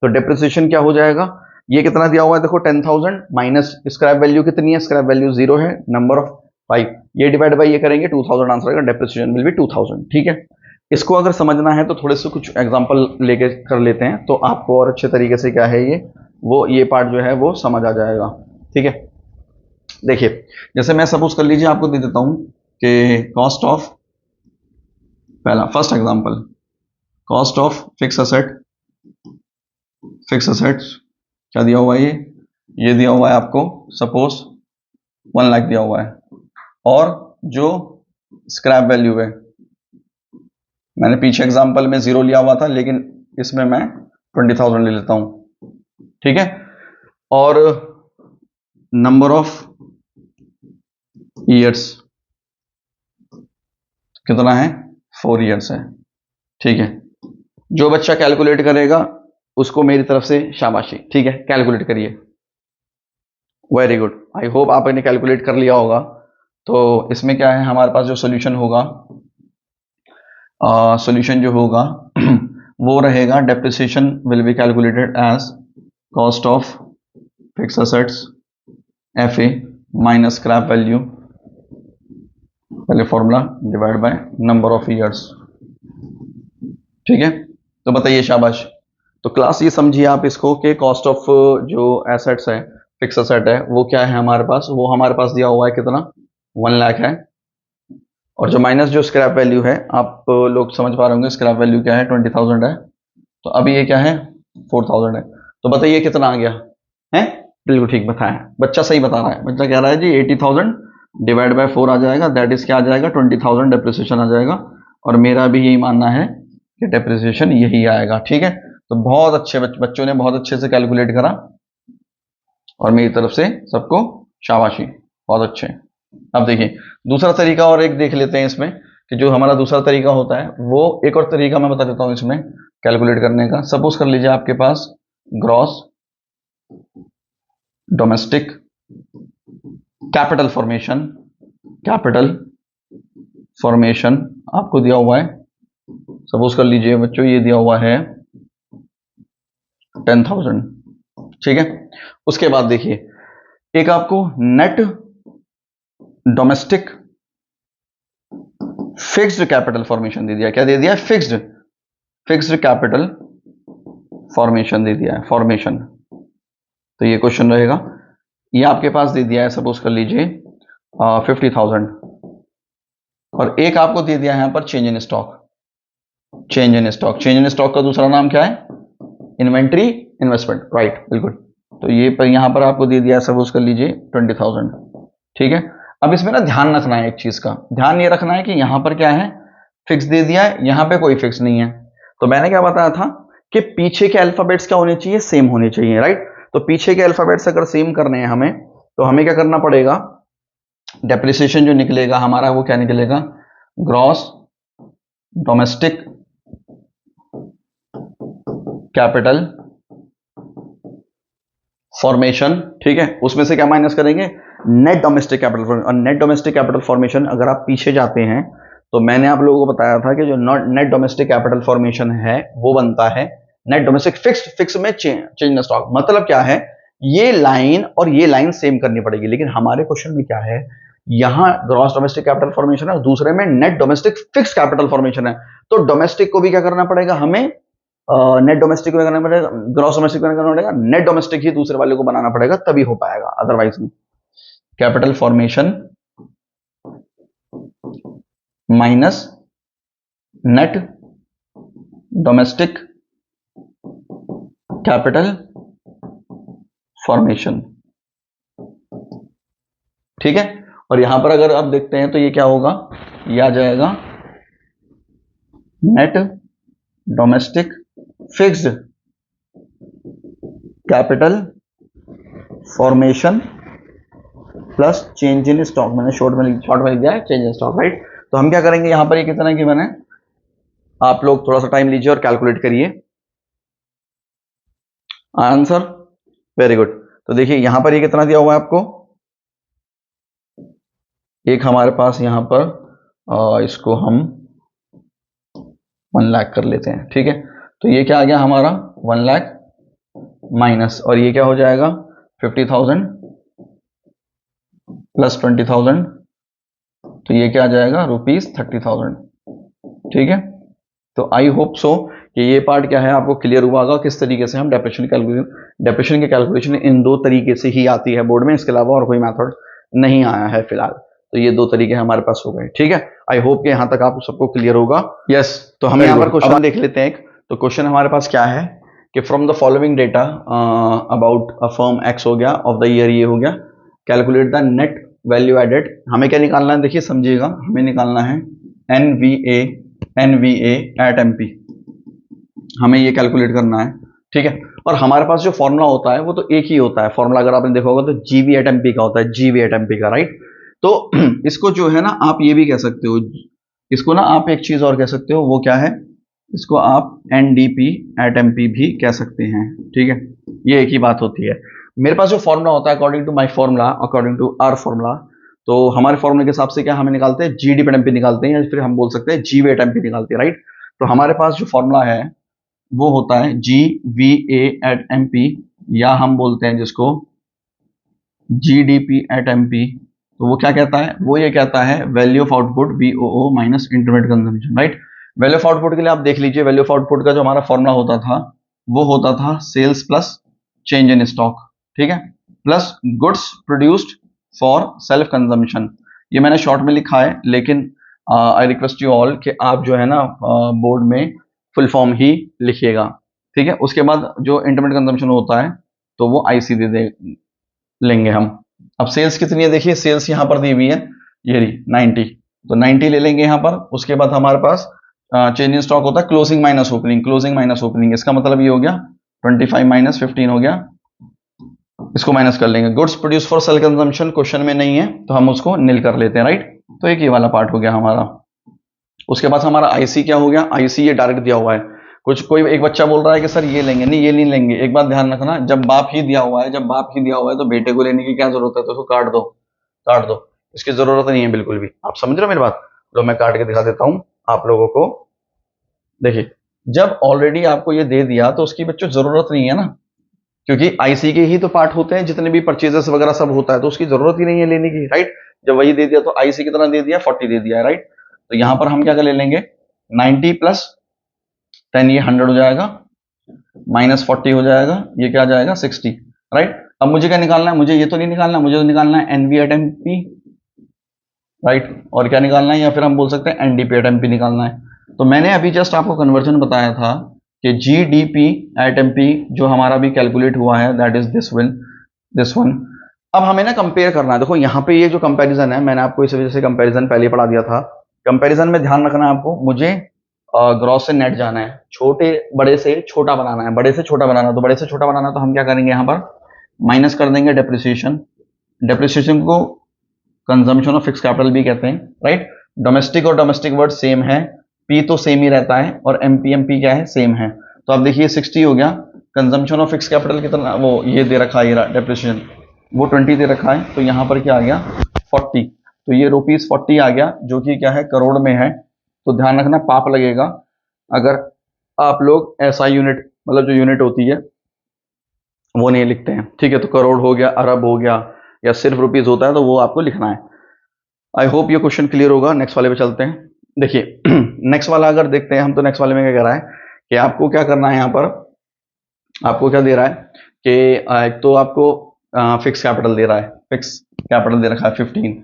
तो डेप्रिसिएशन क्या हो जाएगा, ये कितना दिया हुआ है, देखो 10,000 माइनस स्क्रैप वैल्यू कितनी है, स्क्रैप वैल्यू 0 है, नंबर ऑफ 5, ये डिवाइड बाय ये करेंगे 2000 आंसर आएगा, डेप्रिसिएशन विल बी 2000, ठीक है। इसको अगर समझना है तो थोड़े से कुछ एग्जांपल लेके कर लेते हैं, तो आपको और अच्छे तरीके से क्या है ये पार्ट जो है वो समझ आ जाएगा, ठीक है। देखिए, जैसे मैं सपोज कर लीजिए आपको दे देता हूं कि कॉस्ट ऑफ, पहला first example, cost of fix asset, fix assets क्या दिया हुआ है, ये दिया हुआ है आपको, सपोज 1 लाख दिया हुआ है, और जो स्क्रैप वैल्यू है, मैंने पीछे एग्जांपल में 0 लिया हुआ था, लेकिन इसमें मैं 20,000 ले लेता हूं, ठीक है। और नंबर ऑफ ईयर्स कितना है, 4 ईयर्स है, ठीक है। जो बच्चा कैलकुलेट करेगा उसको मेरी तरफ से शाबाशी, ठीक है, कैलकुलेट करिए, वेरी गुड। आई होप आपने कैलकुलेट कर लिया होगा। तो इसमें क्या है, हमारे पास जो सोल्यूशन होगा, सोल्यूशन जो होगा वो रहेगा, depreciation will be calculated as cost of fix assets F A minus scrap value, पहले formula, divide by number of years, ठीक है। तो बताइए शाबाश। तो क्लास ये समझिए आप इसको कि कॉस्ट ऑफ जो एसेट्स है, फिक्स असेट है, वो क्या है हमारे पास, वो हमारे पास दिया हुआ है कितना, 1 लाख है। और जो माइनस जो स्क्रैप वैल्यू है, आप लोग समझ पा रहे होंगे स्क्रैप वैल्यू क्या है, 20,000 है। तो अभी ये क्या है, 4,000 है। तो बताइए कितना आ गया है, बिल्कुल ठीक बताया, बच्चा सही बता रहा है। बच्चा कह रहा है जी 80,000 डिवाइड बाय 4 आ जाएगा, दैट इज क्या आ जाएगा, 20,000 डेप्रिसिएशन आ जाएगा। और मेरा भी यही मानना है कि डेप्रिसिएशन यही आएगा, ठीक है। तो बहुत अच्छे बच्चों ने बहुत अच्छे से कैलकुलेट करा, और मेरी तरफ से सबको शाबाशी, बहुत अच्छे। अब देखिए दूसरा तरीका और एक देख लेते हैं इसमें, कि जो हमारा दूसरा तरीका होता है, वो एक और तरीका मैं बता देता हूं इसमें कैलकुलेट करने का। सपोज कर लीजिए आपके पास gross domestic capital formation, capital formation आपको दिया हुआ है, सपोज कर लीजिए बच्चों ये दिया हुआ है 10,000, ठीक है। उसके बाद देखिए एक आपको net domestic fixed capital formation दे दिया, क्या दे दिया? फिक्स्ड कैपिटल फॉर्मेशन दे दिया है, फॉर्मेशन। तो ये क्वेश्चन रहेगा, ये आपके पास दे दिया है सपोज कर लीजिए 50,000, और एक आपको दे दिया है यहां पर change in stock. Change in stock का दूसरा नाम क्या है? इन्वेंट्री इन्वेस्टमेंट, राइट, बिल्कुल। तो ये पर यहां पर आपको दे दिया है सपोज कर लीजिए 20,000, ठीक है। अब इसमें ना ध्यान रखना है, एक चीज का ध्यान ये रखना है कि यहां पर क्या है? फिक्स दे दिया है, यहां पे कोई फिक्स नहीं है। तो मैंने क्या बताया था कि पीछे के अल्फाबेट्स क्या होने चाहिए? सेम होने चाहिए, राइट। तो पीछे के अल्फाबेट्स अगर सेम करने हैं हमें, तो हमें क्या करना पड़ेगा? डेप्रिसिएशन जो निकलेगा हमारा वो क्या निकलेगा? ग्रॉस डोमेस्टिक कैपिटल फॉर्मेशन, ठीक है। उसमें से क्या माइनस करेंगे? Net domestic capital formation. और नेट डोमेस्टिक कैपिटल फॉर्मेशन अगर आप पीछे जाते हैं तो मैंने आप लोगों को बताया था कि जो नेट डोमेस्टिक कैपिटल फॉर्मेशन है वो बनता है नेट डोमेस्टिक फिक्स में चेंज इन स्टॉक। मतलब क्या है? ये लाइन और ये लाइन सेम करनी पड़ेगी, लेकिन हमारे क्वेश्चन में क्या है? यहां ग्रॉस डोमेस्टिक कैपिटल फॉर्मेशन है और दूसरे में net domestic fix capital formation है। तो डोमेस्टिक को भी क्या करना पड़ेगा हमें? नेट डोमेस्टिक को करना पड़ेगा, ग्रॉस डोमेस्टिक को करना पड़ेगा, नेट डोमेस्टिक ही दूसरे वाले को बनाना पड़ेगा, तभी हो पाएगा, अदरवाइज नहीं। Capital formation minus net domestic capital formation, ठीक है। और यहां पर अगर आप देखते हैं तो ये क्या होगा? ये आ जाएगा net domestic fixed capital formation plus change in stock. मैंने शॉर्ट में लिख दिया है चेंज इन स्टॉक, राइट। तो हम क्या करेंगे यहां पर? ये कितना गिवन है, आप लोग थोड़ा सा टाइम लीजिए और कैलकुलेट करिए आंसर। Very good. तो देखिए यहां पर ये कितना दिया हुआ है आपको? एक हमारे पास यहां पर इसको हम 1 लाख कर लेते हैं, ठीक है। तो ये क्या आ गया हमारा? 1 लाख माइनस, और ये क्या हो जाएगा? 50,000 प्लस 20,000, तो ये क्या आ जाएगा? ₹30,000, ठीक है। तो आई होप सो कि ये पार्ट क्या है आपको क्लियर हुआ होगा, किस तरीके से हम डेप्रिसिएशन की कैलकुलेशन इन दो तरीके से ही आती है बोर्ड में, इसके अलावा और कोई मेथड नहीं आया है फिलहाल। तो ये दो तरीके हमारे पास हो गए, ठीक है। आई होप कि यहां तक आप सबको क्लियर होगा। यस, तो हम यहाँ पर क्वेश्चन देख लेते हैं एक। तो क्वेश्चन हमारे पास क्या है कि from the following data about a firm X हो गया, ऑफ द ईयर ये हो गया, calculate the net value added. हमें क्या निकालना है? देखिए समझिएगा, हमें निकालना है एनवीए एट एमपी, हमें ये कैलकुलेट करना है, ठीक है। और हमारे पास जो फॉर्मूला होता है वो तो एक ही होता है फॉर्मूला, अगर आपने देखा होगा तो जीवी एट एमपी का होता है, जीवी एट एमपी का, राइट। तो इसको जो है ना आप ये भी कह सकते हो, इसको ना आप एक चीज और कह सकते हो, वो क्या है? इसको आप एनडीपी एट एमपी भी कह सकते हैं, ठीक है। ये एक ही बात होती है। मेरे पास जो फॉर्मूला होता है according to my formula, according to our formula, तो हमारे फॉर्मूले के हिसाब से क्या हमें निकालते हैं? जीडी एट एमपी निकालते हैं, या फिर हम बोल सकते हैं जीवी एट एमपी निकालते हैं, राइट। तो हमारे पास जो फॉर्मूला है वो होता है GVA एट एमपी, या हम बोलते हैं जिसको GDP एट एमपी। तो वो क्या कहता है? वो ये कहता है value of output VOO minus intermediate consumption, right. Value of output के लिए आप देख लीजिए, वैल्यू ऑफ आउटपुट का जो हमारा फॉर्मूला होता था वो होता था sales plus change in stock, ठीक है, plus goods produced for self consumption. ये मैंने शॉर्ट में लिखा है, लेकिन आई रिक्वेस्ट यू ऑल कि आप जो है ना बोर्ड में फुल फॉर्म ही लिखिएगा, ठीक है। उसके बाद जो इंटरमीडिएट कंजम्पशन होता है तो वो IC दे लेंगे हम। अब सेल्स कितनी है? देखिए सेल्स यहां पर दी हुई है, ये 90, तो 90 ले लेंगे यहां पर। उसके बाद हमारे पास चेंज इन स्टॉक होता है closing minus opening, closing minus opening. इसका मतलब ये हो गया 25 माइनस 15 हो गया, इसको माइनस कर लेंगे। Goods produce for self consumption question में नहीं है तो हम उसको निल कर लेते हैं, राइट। तो एक ये वाला पार्ट हो गया हमारा। उसके बाद हमारा IC क्या हो गया? IC ये डायरेक्ट दिया हुआ है, कोई एक बच्चा बोल रहा है कि सर ये लेंगे, नहीं ये नहीं लेंगे। एक बात ध्यान रखना, जब बाप ही दिया हुआ है तो बेटे को लेने की क्या जरूरत है, तो उसको काट दो, इसकी जरूरत नहीं है बिल्कुल भी। आप समझ रहे हो मेरी बात? तो मैं काट के दिखा देता हूं आप लोगों को। देखिए, जब ऑलरेडी आपको ये दे दिया तो उसकी बच्चों जरूरत नहीं है ना, क्योंकि आईसी के ही तो पार्ट होते हैं, जितने भी परचेजेस वगैरह सब होता है, तो उसकी जरूरत ही नहीं है लेने की, राइट। जब वही दे दिया तो आईसी कितना दे दिया, 40 दे दिया है, राइट। तो यहां पर हम क्या कर ले लेंगे, 90 प्लस 10 ये 100 हो जाएगा, माइनस 40 हो जाएगा, ये क्या आ जाएगा 60, राइट। अब मुझे क्या निकालना है, मुझे ये तो नहीं निकालना, मुझे तो निकालना है एनवी एट एमपी, राइट। और क्या निकालना है, या फिर हम बोल सकते हैं एनडीपी एट एमपी निकालना है। तो मैंने अभी जस्ट आपको कन्वर्जन बताया था कि जीडीपी एट एमपी जो हमारा भी कैलकुलेट हुआ है, दैट इज दिस वन। अब हमें ना कंपेयर करना है। देखो यहाँ पे ये जो कंपैरिजन है, मैंने आपको इस वजह से कंपैरिजन पहले पढ़ा दिया था। कंपैरिजन में ध्यान रखना है आपको, मुझे ग्रॉस से नेट जाना है, बड़े से छोटा बनाना है, बड़े से छोटा बनाना। तो बड़े से छोटा बनाना तो हम क्या करेंगे, यहाँ पर माइनस कर देंगे डेप्रिसिएशन को कंजम्पशन ऑफ फिक्स कैपिटल भी कहते हैं, राइट। डोमेस्टिक और डोमेस्टिक वर्ड सेम है, पी तो सेम ही रहता है, और एमपी क्या है, सेम है। तो अब देखिए 60 हो गया, कंजम्पशन ऑफ फिक्स कैपिटल कितना, वो ये दे रखा है डेप्रिसिएशन, वो 20 दे रखा है, तो यहाँ पर क्या आ गया 40। तो ये ₹40 आ गया, जो कि क्या है, करोड़ में है। तो ध्यान रखना, पाप लगेगा अगर आप लोग ऐसा यूनिट, मतलब जो यूनिट होती है वो नहीं लिखते हैं, ठीक है। तो करोड़ हो गया, अरब हो गया, या सिर्फ रुपीज होता है तो वो आपको लिखना है। आई होप ये क्वेश्चन क्लियर होगा। नेक्स्ट वाले पे चलते हैं। देखिए नेक्स्ट वाला अगर देखते हैं हम, तो नेक्स्ट वाले में क्या कह रहा है कि आपको क्या करना है, यहाँ पर आपको क्या दे रहा है कि एक तो आपको फिक्स कैपिटल दे रहा है, फिक्स कैपिटल दे रखा है 15,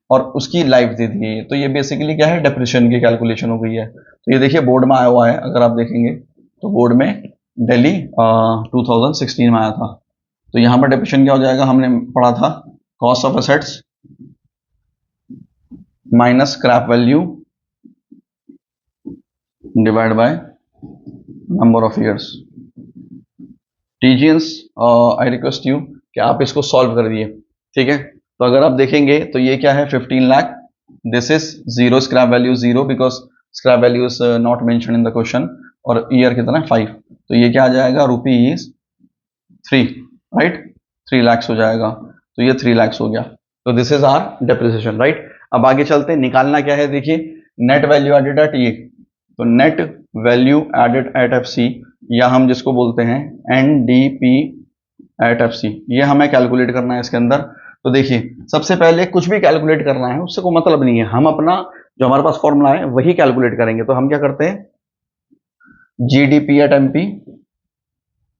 और उसकी लाइफ दे दी है। तो ये बेसिकली क्या है, डेप्रिसिएशन की कैलकुलेशन हो गई है। तो ये देखिए बोर्ड में आया हुआ है, अगर आप देखेंगे तो बोर्ड में दिल्ली 2016 में आया था। तो यहाँ पर डेप्रिसिएशन क्या हो जाएगा, हमने पढ़ा था cost of assets minus scrap value divide by number of years. टीजियंस, आई रिक्वेस्ट यू कि आप इसको सॉल्व कर दिए, ठीक है। तो अगर आप देखेंगे तो ये क्या है 15 lakh, this is zero, scrap value zero, because scrap value is not mention in the question, और ईयर कितना है 5। तो ये क्या आ जाएगा, ₹3, राइट, 3 लाख हो जाएगा। तो ये 3 लाख हो गया। तो this is our depreciation, right. अब आगे चलते हैं, निकालना क्या है, देखिए नेट वैल्यू एडेड एट ये, तो net value added at FC, या हम जिसको बोलते हैं एनडीपी एट एफसी, ये हमें कैलकुलेट करना है इसके अंदर। तो देखिए सबसे पहले कुछ भी कैलकुलेट करना है उससे कोई मतलब नहीं है, हम अपना जो हमारे पास फॉर्मूला है वही कैलकुलेट करेंगे। तो हम क्या करते हैं, जीडीपी एट एमपी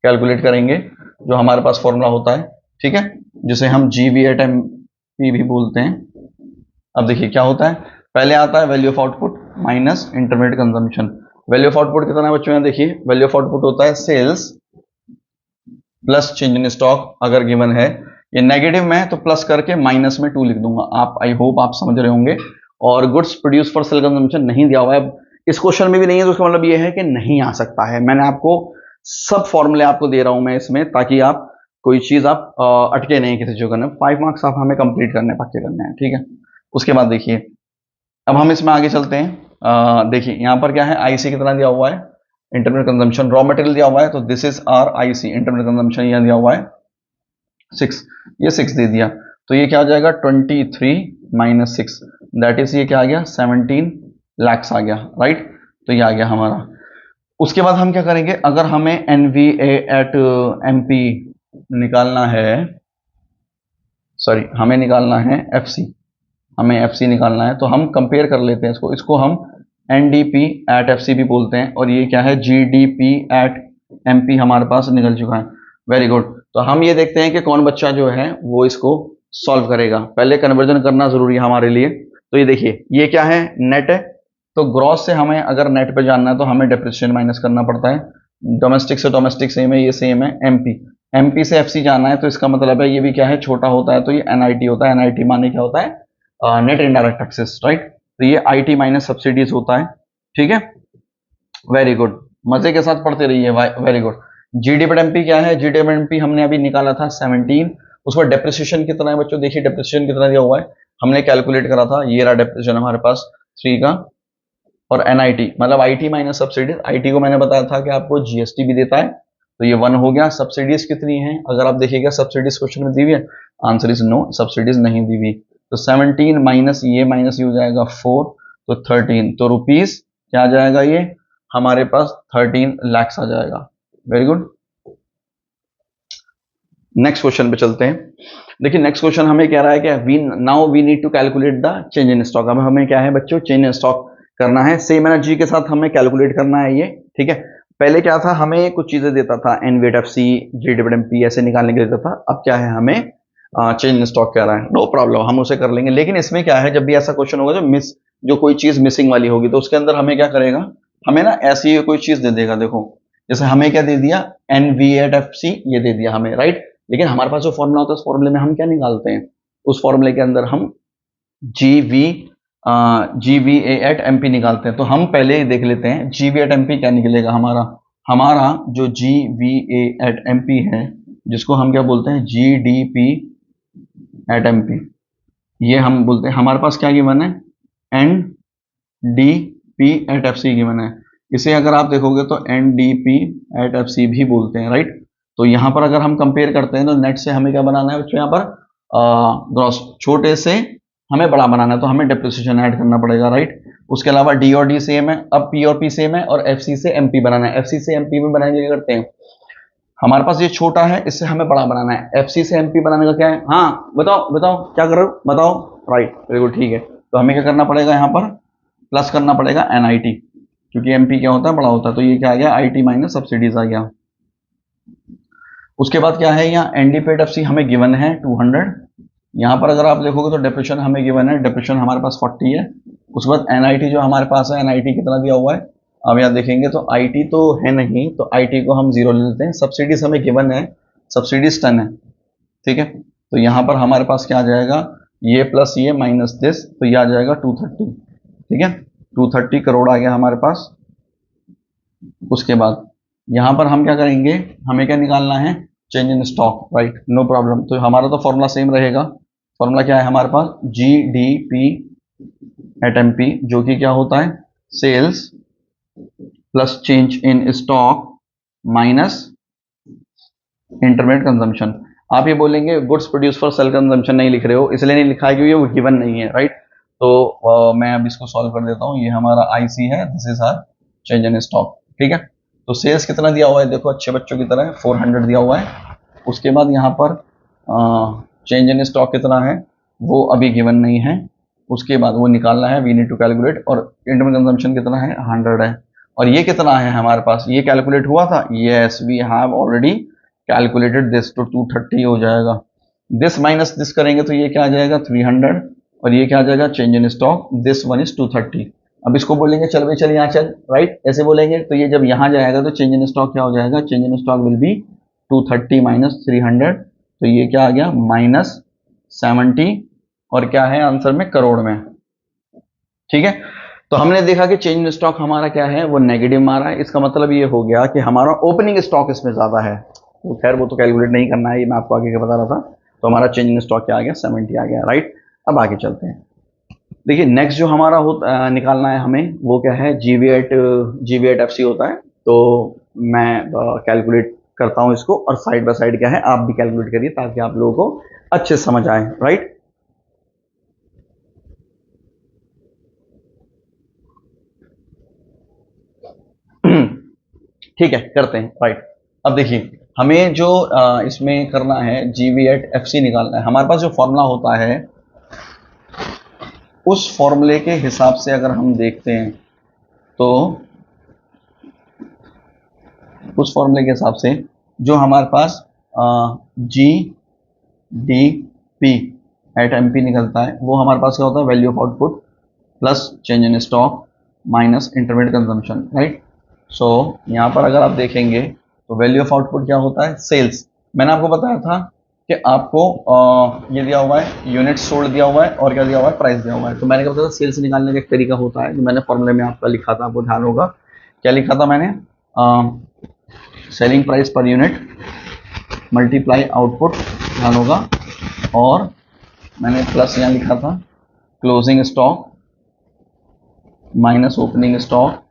कैलकुलेट करेंगे, जो हमारे पास फॉर्मूला होता है, ठीक है, जिसे हम जीवी एट एमपी भी बोलते हैं। अब देखिए क्या होता है, पहले आता है value of output minus intermediate consumption. Value of output कितना है बच्चों, देखिए वैल्यू ऑफ आउटपुट होता है sales plus change in stock, अगर गिवन है। ये नेगेटिव में है तो प्लस करके माइनस में 2 लिख दूंगा। आप, आई होप आप समझ रहे होंगे। और goods produce for sale consumption नहीं दिया हुआ है, इस क्वेश्चन में भी नहीं है, तो उसका मतलब ये है कि नहीं आ सकता है। मैंने आपको सब फॉर्मूले आपको दे रहा हूं मैं इसमें, ताकि आप कोई चीज आप अटके नहीं किसी चीज करने। 5 मार्क्स आप हमें कंप्लीट करने, पक्के करने हैं, ठीक है। उसके बाद देखिए अब हम इसमें आगे चलते हैं। देखिए यहाँ पर क्या है, आईसी कितना दिया हुआ है, इंटरमीडिएट कंजम्पशन, रॉ मटेरियल दिया हुआ है, तो this is our IC, intermediate consumption यहाँ दिया हुआ है 6, ये 6 दे दिया। तो ये क्या हो जाएगा 23 माइनस 6, दैट इज ये क्या आ गया 17 लाख आ गया, राइट। तो ये आ गया हमारा। उसके बाद हम क्या करेंगे, अगर हमें एनवीए एट एमपी निकालना है, सॉरी हमें निकालना है एफसी, हमें एफसी निकालना है, तो हम कंपेयर कर लेते हैं इसको हम एनडीपी एट एफसी भी बोलते हैं, और ये क्या है जीडीपी एट एमपी हमारे पास निकल चुका है। Very good. तो हम ये देखते हैं कि कौन बच्चा जो है वो इसको सॉल्व करेगा। पहले कन्वर्जन करना जरूरी है हमारे लिए। तो ये देखिए ये क्या है, नेट है, तो ग्रॉस से हमें अगर नेट पे जानना है तो हमें डेप्रिसिएशन माइनस करना पड़ता है। डोमेस्टिक से डोमेस्टिक सेम है, ये सेम है। एमपी से एफसी जाना है, तो इसका मतलब है ये भी क्या है, छोटा होता है, तो ये एनआईटी होता है। एनआईटी माने क्या होता है, नेट इनडायरेक्ट टैक्सेस, राइट। तो ये आईटी माइनस सब्सिडीज होता है, ठीक है। वेरी गुड, मजे के साथ पढ़ते रहिए, वेरी गुड। जीडीपी एमपी क्या है, जीडीपी एमपी हमने अभी निकाला था 17, उसका डेप्रिसिएशन कितना है बच्चों, देखिए डेप्रिसिएशन कितना दिया हुआ है, हमने कैलकुलेट करा था, ये रहा डेप्रिसिएशन हमारे पास 3 का और एनआईटी मतलब आईटी माइनस सब्सिडीज। आईटी को मैंने बताया था कि आपको जीएसटी भी देता है, तो ये 1 हो गया। सब्सिडीज कितनी है, अगर आप देखिएगा सब्सिडीज क्वेश्चन में दी हुई है, आंसर इज नो, सब्सिडीज नहीं दी हुई। तो 17 माइनस ये हो जाएगा 4, तो 13, तो रुपीज क्या आ जाएगा, ये हमारे पास 13 lakhs आ जाएगा। Very good. नेक्स्ट क्वेश्चन पे चलते हैं। देखिए नेक्स्ट क्वेश्चन हमें कह रहा है कि we need to calculate the change in stock. अब हमें क्या है बच्चों, चेंज इन स्टॉक करना है, सेम एनर्जी के साथ हमें कैलकुलेट करना है ये, ठीक है। पहले क्या था, हमें कुछ चीजें देता था, एनवीएफसी, जीडीपी ऐसे निकालने के लिए देता था। अब क्या है, हमें चेंज इन स्टॉक कह रहा है, नो प्रॉब्लम, हम उसे कर लेंगे। लेकिन इसमें क्या है, जब भी ऐसा क्वेश्चन होगा जो कोई चीज मिसिंग वाली होगी, तो उसके अंदर हमें क्या करेगा, हमें ना ऐसी कोई चीज दे देगा। देखो जैसे हमें क्या दे दिया, एनवीएफसी ये दे दिया हमें, राइट। लेकिन हमारे पास जो फॉर्मूला होता है, उस फॉर्मूले में हम क्या निकालते हैं, उस फॉर्मूले के अंदर हम जीवीए एट एमपी निकालते हैं। तो हम पहले ही देख लेते हैं जीवी एट एमपी क्या निकलेगा हमारा जो जीवीए एट एमपी है, जिसको हम क्या बोलते हैं, जीडीपी एट एमपी, ये हम बोलते हैं। हमारे पास क्या गिवन है, एनडीपी एट एफसी गिवन है। इसे अगर आप देखोगे तो एनडीपी एट एफसी भी बोलते हैं, राइट। तो यहां पर अगर हम कंपेयर करते हैं तो नेट से हमें क्या बनाना है बच्चों, यहाँ पर ग्रॉस छोटे से हमें बड़ा बनाना है, तो हमें डेप्रिसिएशन ऐड करना पड़ेगा, राइट। उसके अलावा डी और डी सेम है, अब पी और पी सेम है, और एफसी से एमपी बनाना है। एफसी से एमपी में बनाने के लिए करते हैं, हमारे पास ये छोटा है, इससे हमें बड़ा बनाना है। एफसी से एमपी बनाने का क्या है, हाँ बताओ क्या कर रहे हो, बताओ, राइट, वेरी गुड, ठीक है। तो हमें क्या करना पड़ेगा, यहाँ पर प्लस करना पड़ेगा एनआईटी, क्योंकि एमपी क्या होता है, बड़ा होता है। तो ये क्या आ गया, आईटी माइनस सब्सिडीज आ गया। उसके बाद क्या है, यहाँ एनडीपी एफसी हमें गिवन है 200। यहाँ पर अगर आप देखोगे तो डेप्रिसिएशन हमें गिवन है, डेप्रिसिएशन हमारे पास 40 है। उसके बाद एनआईटी जो हमारे पास है, एनआईटी कितना दिया हुआ है, अब यहाँ देखेंगे तो आईटी तो है नहीं, तो आईटी को हम 0 ले लेते हैं। सब्सिडीज हमें गिवन है, सब्सिडीज 10 है, ठीक है। तो यहाँ पर हमारे पास क्या आ जाएगा, ये प्लस ये माइनस दिस, तो ये आ जाएगा 230, ठीक है। 230 करोड़ आ गया हमारे पास। उसके बाद यहाँ पर हम क्या करेंगे, हमें क्या निकालना है, change in stock, right, no problem. तो हमारा तो फॉर्मूला सेम रहेगा। फॉर्मूला क्या है हमारे पास, जीडीपी एट एमपी, जो कि क्या होता है, sales plus change in stock minus intermediate consumption. आप ये बोलेंगे goods produce for sale consumption नहीं लिख रहे हो, इसलिए नहीं लिखा है क्योंकि वो गिवन नहीं है, राइट। तो मैं अब इसको सॉल्व कर देता हूँ। ये हमारा आईसी है, this is our change in stock, ठीक है। तो सेल्स कितना दिया हुआ है, देखो अच्छे बच्चों की तरह 400 दिया हुआ है। उसके बाद यहाँ पर चेंज इन स्टॉक कितना है, वो अभी गिवन नहीं है। उसके बाद वो निकालना है, वी नीड टू कैलकुलेट। और इंटरमीडिएट कंजम्पशन कितना है, 100 है। और ये कितना है हमारे पास, ये कैलकुलेट हुआ था, yes we have already calculated this, तो 230 हो जाएगा। दिस माइनस दिस करेंगे तो ये क्या आ जाएगा, 300, और ये क्या आ जाएगा, change in stock, this one is 230। अब इसको बोलेंगे चल भाई चल यहाँ चल, राइट, ऐसे बोलेंगे तो ये जब यहाँ जाएगा तो चेंज इन स्टॉक क्या हो जाएगा, change in stock will be 230 minus 300, तो ये क्या आ गया, -70, और क्या है आंसर में, करोड़ में, ठीक है। तो हमने देखा कि चेंज इन स्टॉक हमारा क्या है, वो नेगेटिव मारा है। इसका मतलब ये हो गया कि हमारा ओपनिंग स्टॉक इसमें ज्यादा है। तो खैर वो तो कैलकुलेट नहीं करना है, ये मैं आपको आगे बता रहा था। तो हमारा चेंज इन स्टॉक क्या आ गया, 70 आ गया, राइट। अब आगे चलते हैं। देखिए नेक्स्ट जो हमारा निकालना है हमें, वो क्या है, जीवी एट एफसी होता है। तो मैं कैलकुलेट करता हूं इसको, और साइड बाय साइड क्या है, आप भी कैलकुलेट करिए ताकि आप लोगों को अच्छे समझ आए, राइट। ठीक है, करते हैं, राइट। अब देखिए हमें जो इसमें करना है, जीवी एट एफसी निकालना है। हमारे पास जो फॉर्मूला होता है, उस फॉर्मूले के हिसाब से अगर हम देखते हैं तो उस फॉर्मूले के हिसाब से जो हमारे पास G D P at M P निकलता है, वो हमारे पास क्या होता है, value of output plus change in stock minus intermediate consumption, right. So यहाँ पर अगर आप देखेंगे तो वैल्यू ऑफ आउटपुट क्या होता है, सेल्स। मैंने आपको बताया था कि आपको ये दिया हुआ है, यूनिट सोल्ड दिया हुआ है, और क्या दिया हुआ है, प्राइस दिया हुआ है। तो मैंने क्या बताया था, सेल्स निकालने का एक तरीका होता है, जो मैंने फॉर्मूले में आपका लिखा था, आपको ध्यान होगा क्या लिखा था मैंने, selling price per unit multiply output, ध्यान होगा, और मैंने प्लस यहाँ लिखा था closing stock minus opening stock,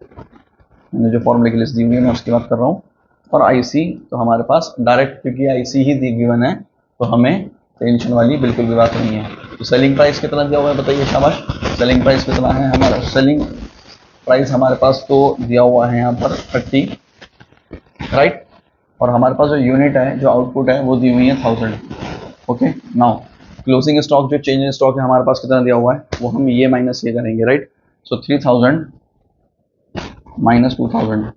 मैंने जो फॉर्मूले की लिस्ट दी हुई है मैं उसकी बात कर रहा हूँ, और आईसी तो हमारे पास डायरेक्ट, क्योंकि आईसी ही दी गिवन है तो हमें टेंशन वाली बिल्कुल भी बात नहीं है। तो सेलिंग प्राइस कितना दिया हुआ है बताइए, शाबाश। सेलिंग प्राइस कितना है हमारा, सेलिंग प्राइस हमारे पास तो दिया हुआ है यहाँ पर 30, राइट। और हमारे पास जो यूनिट है, जो आउटपुट है, वो दी हुई है 1000। ओके, नाउ क्लोजिंग स्टॉक, जो चेंज इन स्टॉक है हमारे पास कितना दिया हुआ है, वो हम ये माइनस ये करेंगे, राइट। सो 3000 माइनस 2000।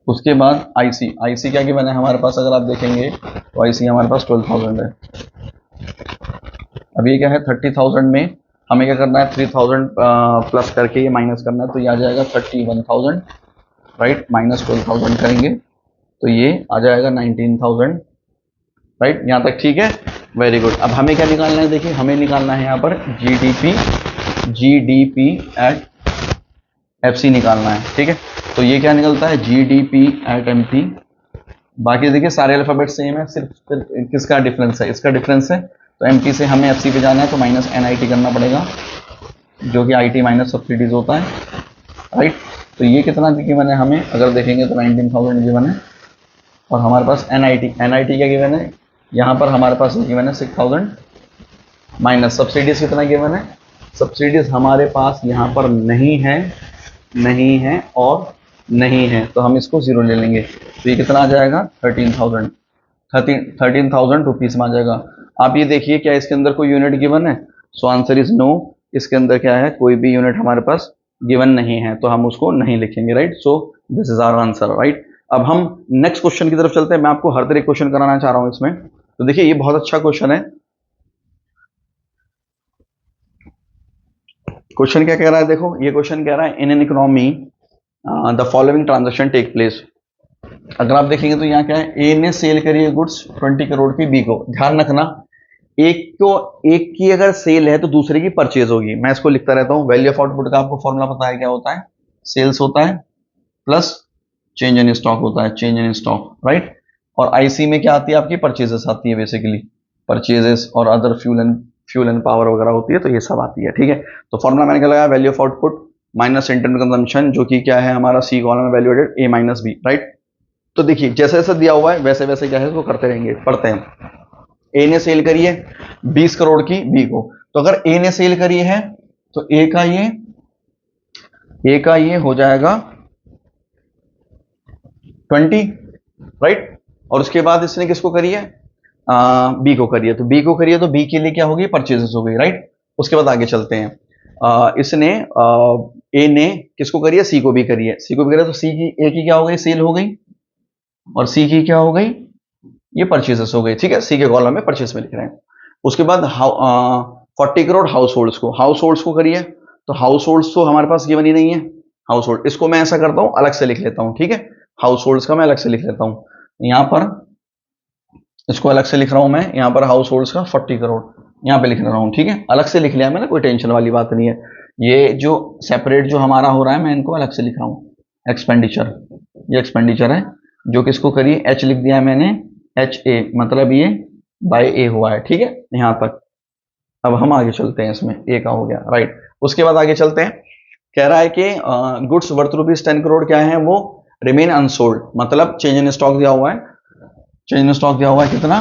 उसके बाद आईसी, आईसी क्या गिवन है हमारे पास, अगर आप देखेंगे तो आईसी हमारे पास 12000 है। अब ये क्या है, 30,000 में हमें क्या करना है, 3000 प्लस करके ये माइनस करना है, तो ये आ जाएगा 31,000, राइट। माइनस 12,000 करेंगे तो ये आ जाएगा 19,000, राइट। यहाँ तक ठीक है, वेरी गुड। अब हमें क्या निकालना है, देखिए हमें निकालना है यहाँ पर जीडीपी, जीडीपी एट एफसी निकालना है, ठीक है। तो ये क्या निकलता है, जीडीपी एट एमपी। बाकी देखिए सारे अल्फाबेट सेम है, सिर्फ किसका डिफरेंस है, इसका डिफरेंस है। तो एमपी से हमें एफसी पे जाना है तो माइनस एनआईटी करना पड़ेगा, जो कि आईटी माइनस सब्सिडीज होता है, राइट। तो ये कितना गिवन है हमें, अगर देखेंगे तो 19,000 गिवन है। और हमारे पास एनआईटी, एनआईटी क्या गिवन है, यहाँ पर हमारे पास गिवन है 6,000, माइनस सब्सिडीज कितना गिवन है, सब्सिडीज हमारे पास यहाँ पर नहीं है, नहीं है और नहीं है, तो हम इसको जीरो ले लेंगे। तो ये कितना आ जाएगा, 13,000 रुपीज में आ जाएगा। आप ये देखिए क्या इसके अंदर कोई यूनिट गिवन है, सो आंसर इज नो। इसके अंदर क्या है, कोई भी यूनिट हमारे पास गिवन नहीं है, तो हम उसको नहीं लिखेंगे, right. So this is our answer, right. अब हम नेक्स्ट क्वेश्चन की तरफ चलते हैं। मैं आपको हर तरह क्वेश्चन कराना चाह रहा हूं इसमें। तो देखिए ये बहुत अच्छा क्वेश्चन है। क्वेश्चन क्या कह रहा है, देखो ये क्वेश्चन कह रहा है, in an economy the following transaction take place. अगर आप देखेंगे तो यहाँ क्या है, ए ने सेल करी है गुड्स 20 करोड़ की बी को। ध्यान रखना, एक की अगर सेल है तो दूसरे की परचेज होगी। मैं इसको लिखता रहता हूँ, वैल्यू ऑफ आउटपुट का आपको फॉर्मूला पता है क्या होता है, सेल्स होता है प्लस चेंज इन स्टॉक होता है, चेंज इन स्टॉक, राइट। और आईसी में क्या आती है आपकी, परचेजेस आती है, बेसिकली परचेजेस और अदर फ्यूल एंड पावर वगैरह होती है, तो ये सब आती है, ठीक है। तो फॉर्मूला मैंने क्या लगाया, value of output minus internal consumption, जो कि क्या है हमारा सी कॉलम में value added A minus B, right. तो देखिए जैसे जैसे दिया हुआ है वैसे वैसे क्या है इसको करते रहेंगे, पढ़ते हैं। ए ने सेल करी है 20 करोड़ की बी को, तो अगर ए ने सेल करी है तो ए का ये हो जाएगा 20, राइट। और उसके बाद इसने किसको करी है, बी को करी है, तो बी को करी है तो बी के लिए क्या होगी, परचेजेस हो गई, राइट। उसके बाद आगे चलते हैं। इसने ए ने किसको करी है, सी को भी करी है, सी को भी करी है, तो सी की, ए की क्या हो गई, सेल हो गई, और सी की क्या हो गई, ये परचेजेस हो गई, ठीक है। सी के कॉलम में परचेज में लिख रहे हैं। उसके बाद 40 करोड़ हाउस होल्ड्स को करिए, तो हाउस होल्ड्स तो हमारे पास गिवन ही नहीं है। हाउस होल्ड, इसको मैं ऐसा करता हूं, अलग से लिख लेता हूं, ठीक है। हाउस होल्ड्स का मैं अलग से लिख लेता हूं, यहां पर इसको अलग से लिख रहा हूं मैं, यहां पर हाउस होल्ड्स का 40 करोड़ यहां पे लिख रहा हूं, ठीक है। अलग से लिख लिया मैंने, कोई टेंशन वाली बात नहीं है। ये जो सेपरेट जो हमारा हो रहा है, मैं इनको अलग से लिख रहा हूं। एक्सपेंडिचर, ये एक्सपेंडिचर है, जो किसको करिए, एच लिख दिया है मैंने, एच ए, मतलब ये बाय ए हुआ है, ठीक है, यहां तक। अब हम आगे चलते हैं, इसमें ए का हो गया, राइट। उसके बाद आगे चलते हैं, कह रहा है कि गुड्स वर्थ रुपीज 10 करोड़ क्या है, वो रिमेन अनसोल्ड, मतलब चेंज इन स्टॉक दिया हुआ है, चेंज इन स्टॉक दिया हुआ है कितना,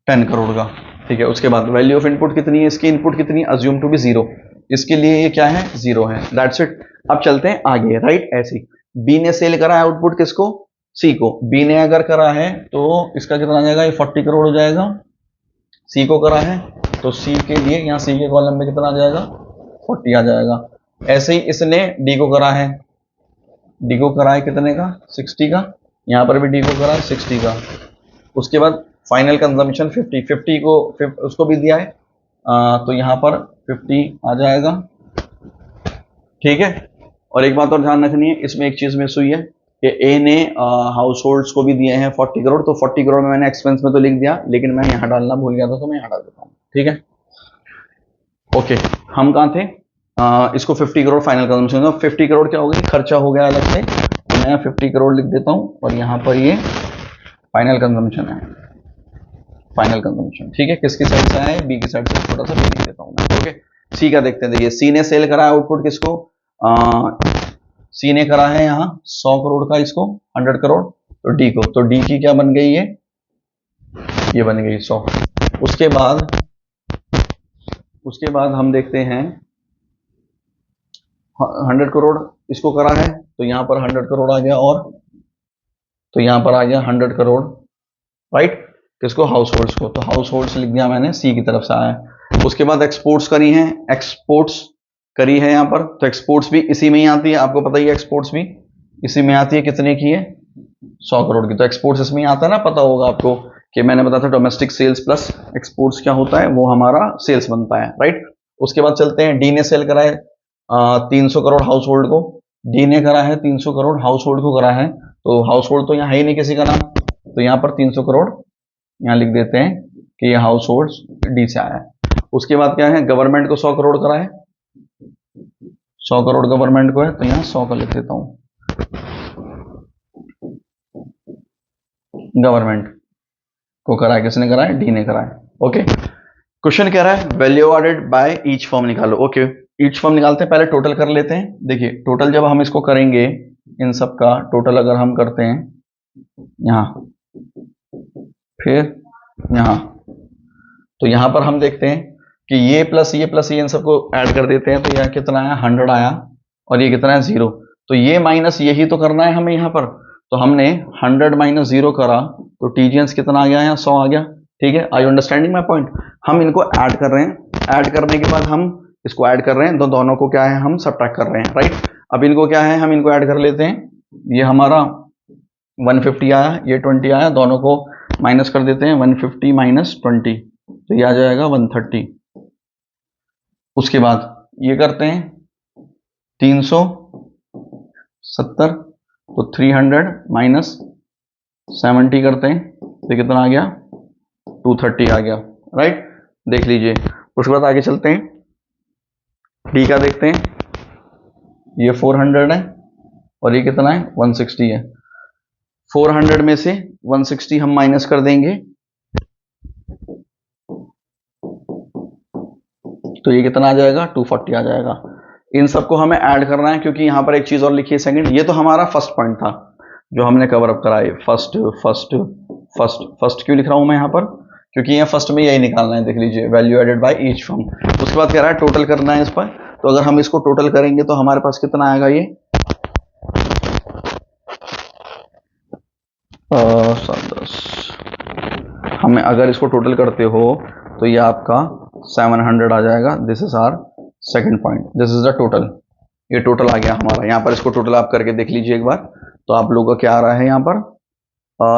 10 करोड़ का, ठीक है। उसके बाद वैल्यू ऑफ इनपुट कितनी है, इसकी इनपुट कितनी, अज्यूम टू बी 0, इसके लिए ये क्या है, 0 है, दैट्स इट। अब चलते हैं आगे, राइट। ऐसी बी ने सेल करा है आउटपुट किसको, सी को। बी ने अगर करा है तो इसका कितना आ जाएगा, ये 40 करोड़ हो जाएगा। सी को करा है तो सी के लिए यहाँ सी के कॉलम में कितना आ जाएगा, 40 आ जाएगा। ऐसे ही इसने डी को करा है, डी को करा है कितने का, 60 का, यहाँ पर भी डी को करा है 60 का। उसके बाद फाइनल कंजम्पशन 50 को उसको भी दिया है, तो यहाँ पर 50 आ जाएगा, ठीक है। और एक बात और ध्यान रखनी है, इसमें एक चीज मिस हुई है कि ए ने हाउस होल्ड्स को भी दिए हैं 40 करोड़, तो 40 करोड़ में मैंने एक्सपेंस में तो लिख दिया, लेकिन मैं यहाँ डालना भूल गया था, तो मैं यहाँ डाल देता हूँ, ठीक है। ओके, हम कहाँ थे, इसको 50 करोड़ फाइनल कंजम्पशन, 50 करोड़ क्या हो गई, खर्चा हो गया अलग से, तो मैं 50 करोड़ लिख देता हूँ, और यहाँ पर ये फाइनल कंजम्पशन है, फाइनल कंजम्पशन, ठीक है। किसकी साइड से आए, बी की साइड से, छोटा सा बी लिख देता हूँ मैं, ओके। सी का देखते हैं। देखिए सी ने सेल करा है आउटपुट किसको, सी ने करा है यहाँ 100 करोड़ का इसको, 100 करोड़, तो डी को, तो डी की क्या बन गई ये बन गई 100। उसके बाद हम देखते हैं 100 करोड़ इसको करा है, तो यहां पर 100 करोड़ आ गया, और तो यहां पर आ गया 100 करोड़, राइट, किसको, हाउस होल्ड्स को, तो हाउस होल्ड्स लिख दिया मैंने, सी की तरफ से आया। उसके बाद एक्सपोर्ट्स करी है, यहां पर, तो एक्सपोर्ट्स भी इसी में ही आती है, आपको पता ही है एक्सपोर्ट्स भी इसी में आती है, कितने की है, 100 करोड़ की, तो एक्सपोर्ट्स इसमें ही आता है ना, पता होगा आपको कि मैंने बताया था डोमेस्टिक सेल्स प्लस एक्सपोर्ट्स क्या होता है, वो हमारा सेल्स बनता है, राइट। उसके बाद चलते हैं, डी ने सेल करा है 300 करोड़ हाउस होल्ड को, डी ने करा है 300 करोड़ हाउस होल्ड को करा है, तो हाउस होल्ड तो यहाँ है ही नहीं किसी का नाम, तो यहाँ पर 300 करोड़ यहाँ लिख देते हैं कि ये हाउस होल्ड डी से आया है। उसके बाद क्या है, गवर्नमेंट को 100 करोड़ करा है, 100 करोड़ गवर्नमेंट को है, तो यहाँ 100 का लिख देता हूं, गवर्नमेंट को करा है, किसने करा है, डी ने करा है, ओके। क्वेश्चन कह रहा है value added by each firm निकालो, ओके। ईच फर्म निकालते हैं, पहले टोटल कर लेते हैं। देखिए टोटल जब हम इसको करेंगे, इन सब का टोटल अगर हम करते हैं यहां, फिर यहां, तो यहां पर हम देखते हैं कि ये प्लस ये इन सबको ऐड कर देते हैं, तो यह कितना आया, 100 आया, और ये कितना है, 0, तो ये माइनस यही तो करना है हमें यहां पर, तो हमने 100 माइनस 0 करा, तो टीजीएंस कितना आ गया यहाँ, 100 आ गया, ठीक है। Are you understanding my point. हम इनको ऐड कर रहे हैं, ऐड करने के बाद हम इसको ऐड कर रहे हैं, तो दोनों को क्या है, हम सबट्रैक्ट कर रहे हैं, राइट। अब इनको क्या है, हम इनको ऐड कर लेते हैं, ये हमारा 150 आया, ये 20 आया, दोनों को माइनस कर देते हैं, 150 माइनस 20, तो ये आ जाएगा 130। उसके बाद ये करते हैं 370, तो 300 माइनस 70 करते हैं, तो कितना आ गया, 230 आ गया, राइट, देख लीजिए। उसके बाद आगे चलते हैं, डी का देखते हैं, ये 400 है, और ये कितना है, 160 है, 400 में से 160 हम माइनस कर देंगे, तो ये कितना आ जाएगा, 240 आ जाएगा। इन सबको हमें ऐड करना है, क्योंकि यहां पर एक चीज और लिखी है सेकंड, ये तो हमारा फर्स्ट पॉइंट था जो हमने कवर अप कराई, फर्स्ट क्यों लिख रहा हूं मैं यहां पर, क्योंकि यहाँ फर्स्ट में यही निकालना है, देख लीजिए value added by each firm. उसके बाद कह रहा है टोटल करना है इस पर, तो अगर हम इसको टोटल करेंगे तो हमारे पास कितना आएगा, ये 10, हमें अगर इसको टोटल करते हो तो ये आपका 700 आ जाएगा। This is our second point, this is the total, ये टोटल आ गया हमारा। यहाँ पर इसको टोटल आप करके देख लीजिए एक बार, तो आप लोगों का क्या आ रहा है यहाँ पर,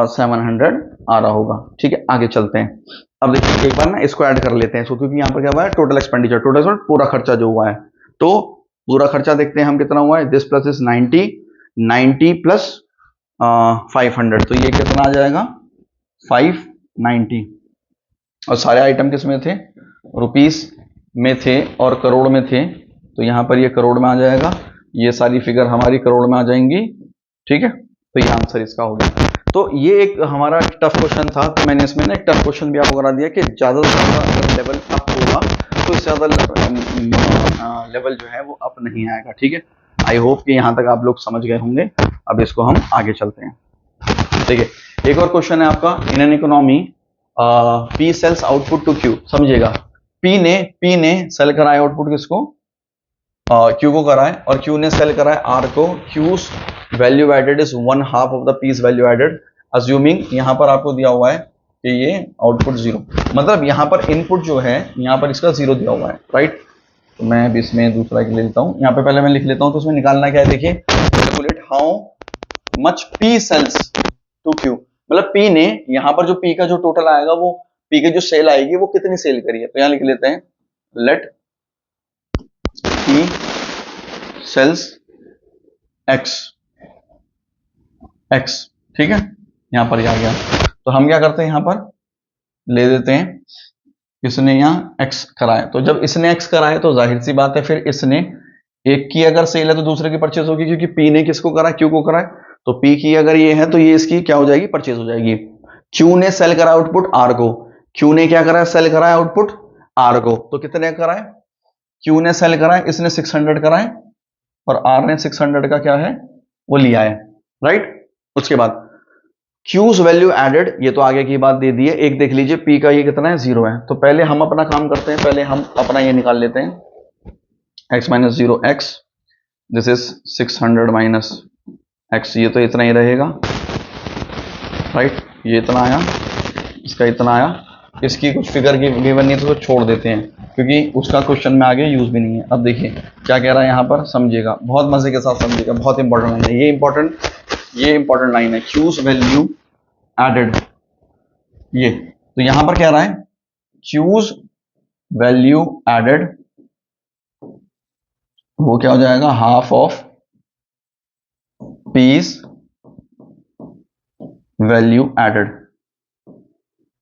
700 आ रहा होगा, ठीक है। आगे चलते हैं, अब देखिए एक बार ना इसको ऐड कर लेते हैं इसको, क्योंकि यहाँ पर क्या हुआ है, टोटल एक्सपेंडिचर, टोटल पूरा खर्चा जो हुआ है, तो पूरा खर्चा देखते हैं हम कितना हुआ है, दिस प्लस इज 90 प्लस 500, तो ये कितना आ जाएगा, 590, और सारे आइटम किस में थे, रुपीस में थे और करोड़ में थे, तो यहां पर ये करोड़ में आ जाएगा, ये सारी फिगर हमारी करोड़ में आ जाएंगी, ठीक है। तो ये आंसर इसका हो गया। तो ये एक हमारा टफ क्वेश्चन था, तो मैंने इसमें ना एक टफ क्वेश्चन भी आपको करा दिया कि ज्यादा से ज्यादा अगर लेवल अप होगा तो इससे ज्यादा लेवल जो है वो अप नहीं आएगा, ठीक है। आई होप कि यहां तक आप लोग समझ गए होंगे। अब इसको हम आगे चलते हैं, ठीक है। एक और क्वेश्चन है आपका, in an economy P sells output to Q, समझिएगा, पी ने सेल कराया आउटपुट किसको, क्यू को कराए, और क्यू ने सेल कराए आर को, Q's value added is 1/2 of the P's value added, assuming यहां पर आपको दिया हुआ है कि ये आउटपुट 0, मतलब यहां पर इनपुट जो है यहां पर इसका 0 दिया हुआ है, राइट। तो मैं अब इसमें दूसरा ले लेता हूं, यहाँ पे पहले मैं लिख लेता हूं, तो उसमें निकालना क्या है, देखिए calculate how much P sells to Q, मतलब पी ने यहां पर जो पी का जो टोटल आएगा, वो पी की जो सेल आएगी वो कितनी सेल करी है, तो यहां लिख लेते हैं लेट पी सेल्स एक्स, ठीक है, यहां पर आ गया। तो हम क्या करते हैं, यहां पर ले देते हैं, इसने यहां x कराया, तो जब इसने x कराया तो जाहिर सी बात है फिर इसने एक की अगर सेल है तो दूसरे की परचेज होगी, क्योंकि p ने किसको करा, q को करा है, तो p की अगर ये है तो ये इसकी क्या हो जाएगी, परचेज हो जाएगी। q ने सेल करा आउटपुट r को, q ने क्या करा, सेल करा आउटपुट r को, तो कितने करा है, क्यू ने सेल करा है, इसने 600 करा है और आर ने 600 का क्या है वो लिया है, राइट। उसके बाद क्यूज वैल्यू एडेड, ये तो आगे की बात दे दी है। एक देख लीजिए पी का ये कितना है 0 है, तो पहले हम अपना काम करते हैं, पहले हम अपना ये निकाल लेते हैं x minus 0 x, this is 600 minus x, ये तो इतना ही रहेगा, राइट। ये इतना आया, इसका इतना आया, इसकी कुछ फिगर की गिवन नहीं तो छोड़ देते हैं क्योंकि उसका क्वेश्चन में आगे यूज भी नहीं है। अब देखिए क्या कह रहा है यहाँ पर, समझिएगा बहुत मजे के साथ समझिएगा, बहुत इंपॉर्टेंट लाइन है ये इंपॉर्टेंट लाइन है, चूज वैल्यू एडेड। ये तो यहां पर कह रहा है चूज वैल्यू एडेड, वो क्या हो जाएगा, half of P's value added,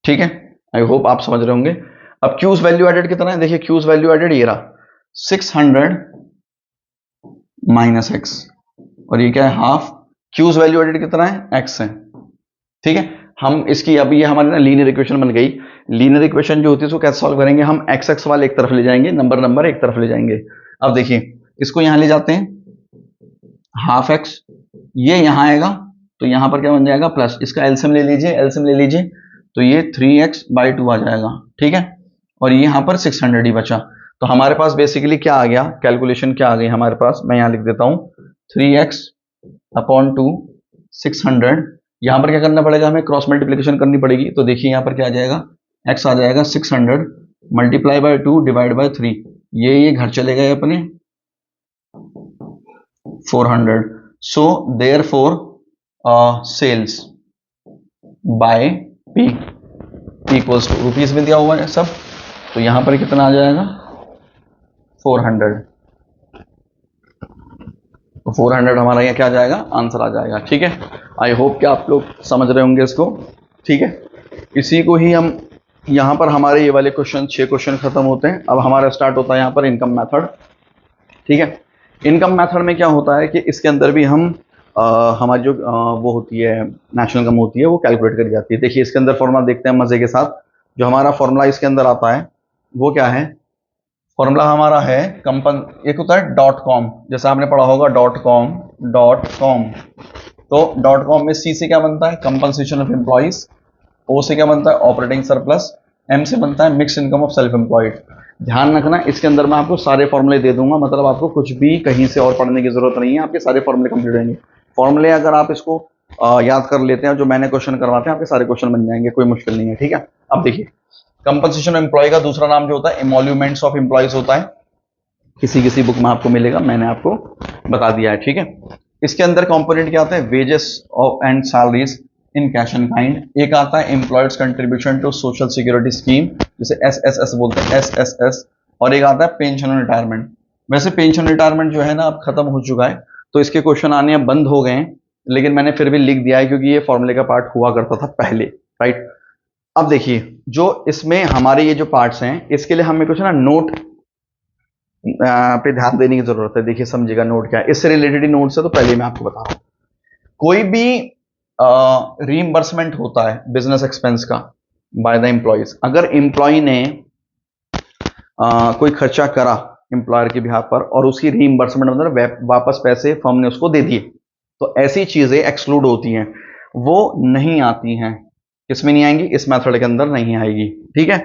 ठीक है। आई होप आप समझ रहे होंगे। अब क्यूज वैल्यू एडेड कितना है, देखिए क्यूज वैल्यू एडेड ये रहा 600 माइनस एक्स, और ये क्या है हाफ, क्यूज वैल्यू एडेड कितना है एक्स है, ठीक है। हम इसकी अब ये हमारी ना लीनियर इक्वेशन बन गई। लीनियर इक्वेशन जो होती है उसको कैसे सॉल्व करेंगे, हम एक्स एक्स वाले एक तरफ ले जाएंगे, नंबर एक तरफ ले जाएंगे। अब देखिए इसको यहां ले जाते हैं, हाफ एक्स ये यहां आएगा तो यहां पर क्या बन जाएगा प्लस, इसका एलसीएम ले लीजिए तो ये 3x/2 आ जाएगा, ठीक है। और ये यहां पर 600 ही बचा, तो हमारे पास बेसिकली क्या आ गया, कैलकुलेशन क्या आ गई हमारे पास, मैं यहां लिख देता हूं 3x/2 600। यहां पर क्या करना पड़ेगा, हमें क्रॉस मल्टीप्लिकेशन करनी पड़ेगी, तो देखिए यहां पर क्या आ जाएगा, x आ जाएगा 600 मल्टीप्लाई बाय 2 डिवाइड बाय 3, ये घर चले गए अपने 400। So therefore sales by P equals to, rupees में दिया हुआ है सब, तो यहां पर कितना आ जाएगा 400, तो 400 हमारा यहाँ क्या आ जाएगा, आंसर आ जाएगा, ठीक है। आई होप कि आप लोग समझ रहे होंगे इसको, ठीक है। इसी को ही हम यहाँ पर हमारे ये वाले क्वेश्चन 6 क्वेश्चन खत्म होते हैं। अब हमारा स्टार्ट होता है यहाँ पर इनकम मेथड, ठीक है। इनकम मेथड में क्या होता है कि इसके अंदर भी हम हमारी जो वो होती है नेशनल इनकम होती है वो कैलकुलेट करी जाती है। देखिए इसके अंदर फॉर्मूला देखते हैं मजे के साथ। जो हमारा फॉर्मूला इसके अंदर आता है वो क्या है, फॉर्मूला हमारा है एक होता है .com, जैसा आपने पढ़ा होगा .com, तो .com में C से क्या बनता है, कंपनसेशन ऑफ एम्प्लॉइज, O से क्या बनता है, ऑपरेटिंग सरप्लस, M से बनता है mix income of self employed. ध्यान रखना इसके अंदर मैं आपको सारे फॉर्मूले दे दूंगा, मतलब आपको कुछ भी कहीं से और पढ़ने की जरूरत नहीं है, आपके सारे फॉर्मूले कंप्लीट होंगे। फॉर्मूले अगर आप इसको याद कर लेते हैं, जो मैंने क्वेश्चन करवाते हैं आपके सारे क्वेश्चन बन जाएंगे, कोई मुश्किल नहीं है, ठीक है। अब देखिए कंपनसेशन ऑफ एम्प्लॉय का दूसरा नाम जो होता है एमोल्यूमेंट्स ऑफ एम्प्लॉयज होता है, किसी बुक में आपको मिलेगा, मैंने आपको बता दिया है, ठीक है। इसके अंदर कंपोनेंट क्या आता है, wages of and salaries in cash and kind. एक आता है employers contribution to social security scheme, जिसे SSS बोलते हैं, SSS। और एक आता है पेंशन और रिटायरमेंट। वैसे पेंशन रिटायरमेंट जो है ना अब खत्म हो चुका है, तो इसके क्वेश्चन आने बंद हो गए हैं, लेकिन मैंने फिर भी लिख दिया है क्योंकि ये फॉर्मूले का पार्ट हुआ करता था पहले, राइट। अब देखिए जो इसमें हमारे ये जो पार्ट्स हैं, इसके लिए हमें कुछ ना नोट पे ध्यान देने की जरूरत है। देखिए समझिएगा नोट क्या है, इससे रिलेटेड ही नोट्स है, तो पहले मैं आपको बता रहा हूं। कोई भी रीइंबर्समेंट होता है बिजनेस एक्सपेंस का बाय द एम्प्लॉयज, अगर एम्प्लॉय ने कोई खर्चा करा एम्प्लॉयर के बिहाफ पर और उसकी रीइंबर्समेंट मतलब वापस पैसे फर्म ने उसको दे दिए, तो ऐसी चीजें एक्सक्लूड होती हैं, वो नहीं आती हैं। किसमें नहीं आएंगी, इस मेथड के अंदर नहीं आएगी, ठीक है।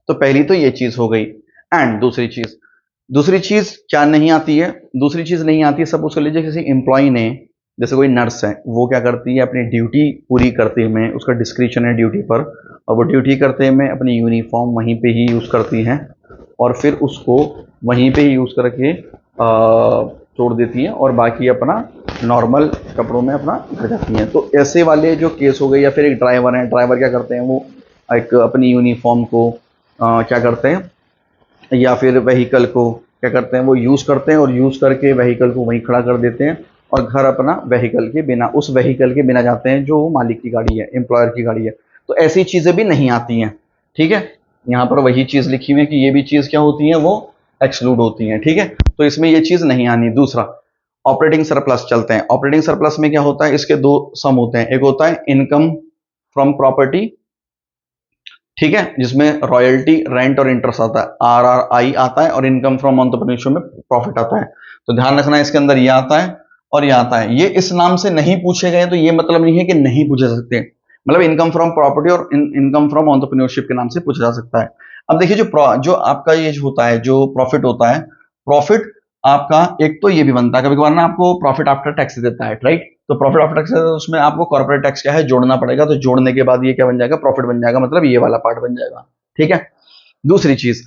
तो पहली तो ये चीज हो गई। एंड दूसरी चीज क्या नहीं आती है, दूसरी चीज नहीं आती है, सपोज कर लीजिए किसी एम्प्लॉय ने, जैसे कोई नर्स है, वो क्या करती है अपनी ड्यूटी पूरी करते हुए, उसका डिस्क्रिप्शन है ड्यूटी पर, और वो ड्यूटी करते हुए अपनी यूनिफॉर्म वहीं पे ही यूज करती हैं और फिर उसको वहीं पे ही यूज करके छोड़ देती हैं और बाकी अपना नॉर्मल कपड़ों में अपना घर जाती हैं। तो ऐसे वाले जो केस हो गए, या फिर एक ड्राइवर है, ड्राइवर क्या करते हैं, वो एक अपनी यूनिफॉर्म को क्या करते हैं, या फिर व्हीकल को क्या करते हैं, वो यूज करते हैं और यूज करके व्हीकल को वहीं खड़ा कर देते हैं और घर अपना व्हीकल के बिना, उस व्हीकल के बिना जाते हैं जो मालिक की गाड़ी है, एम्प्लॉयर की गाड़ी है। तो ऐसी चीजें भी नहीं आती हैं, ठीक है। यहाँ पर वही चीज लिखी हुई है कि ये भी चीज क्या होती है, वो एक्सक्लूड होती हैं, ठीक है। तो इसमें ये चीज नहीं आनी। दूसरा ऑपरेटिंग सरप्लस चलते हैं। ऑपरेटिंग सरप्लस में क्या होता है, इसके दो सम होते हैं, एक होता है इनकम फ्रॉम प्रॉपर्टी ठीक है, जिसमें रॉयल्टी, रेंट और इंटरेस्ट आता है, RRI आता है, और इनकम फ्रॉम एंटरप्रेन्योरशिप में प्रॉफिट आता है। तो ध्यान रखना इसके अंदर ये आता है और ये आता है। ये इस नाम से नहीं पूछे गए तो ये मतलब नहीं है कि नहीं पूछे सकते, मतलब इनकम फ्रॉम प्रॉपर्टी और इनकम फ्रॉम एंटरप्रेन्योरशिप के नाम से पूछा जा सकता है। अब देखिए जो आपका ये होता है, जो प्रॉफिट होता है, प्रॉफिट आपका एक तो ये भी बनता है कभी कभार ना, आपको प्रॉफिट आफ्टर टैक्स देता है, राइट। तो प्रॉफिट आफ्टर टैक्स उसमें आपको कॉर्पोरेट टैक्स क्या है, जोड़ना पड़ेगा। तो जोड़ने के बाद ये क्या बन जाएगा, प्रॉफिट बन जाएगा, मतलब ये वाला पार्ट बन जाएगा, ठीक है। दूसरी चीज,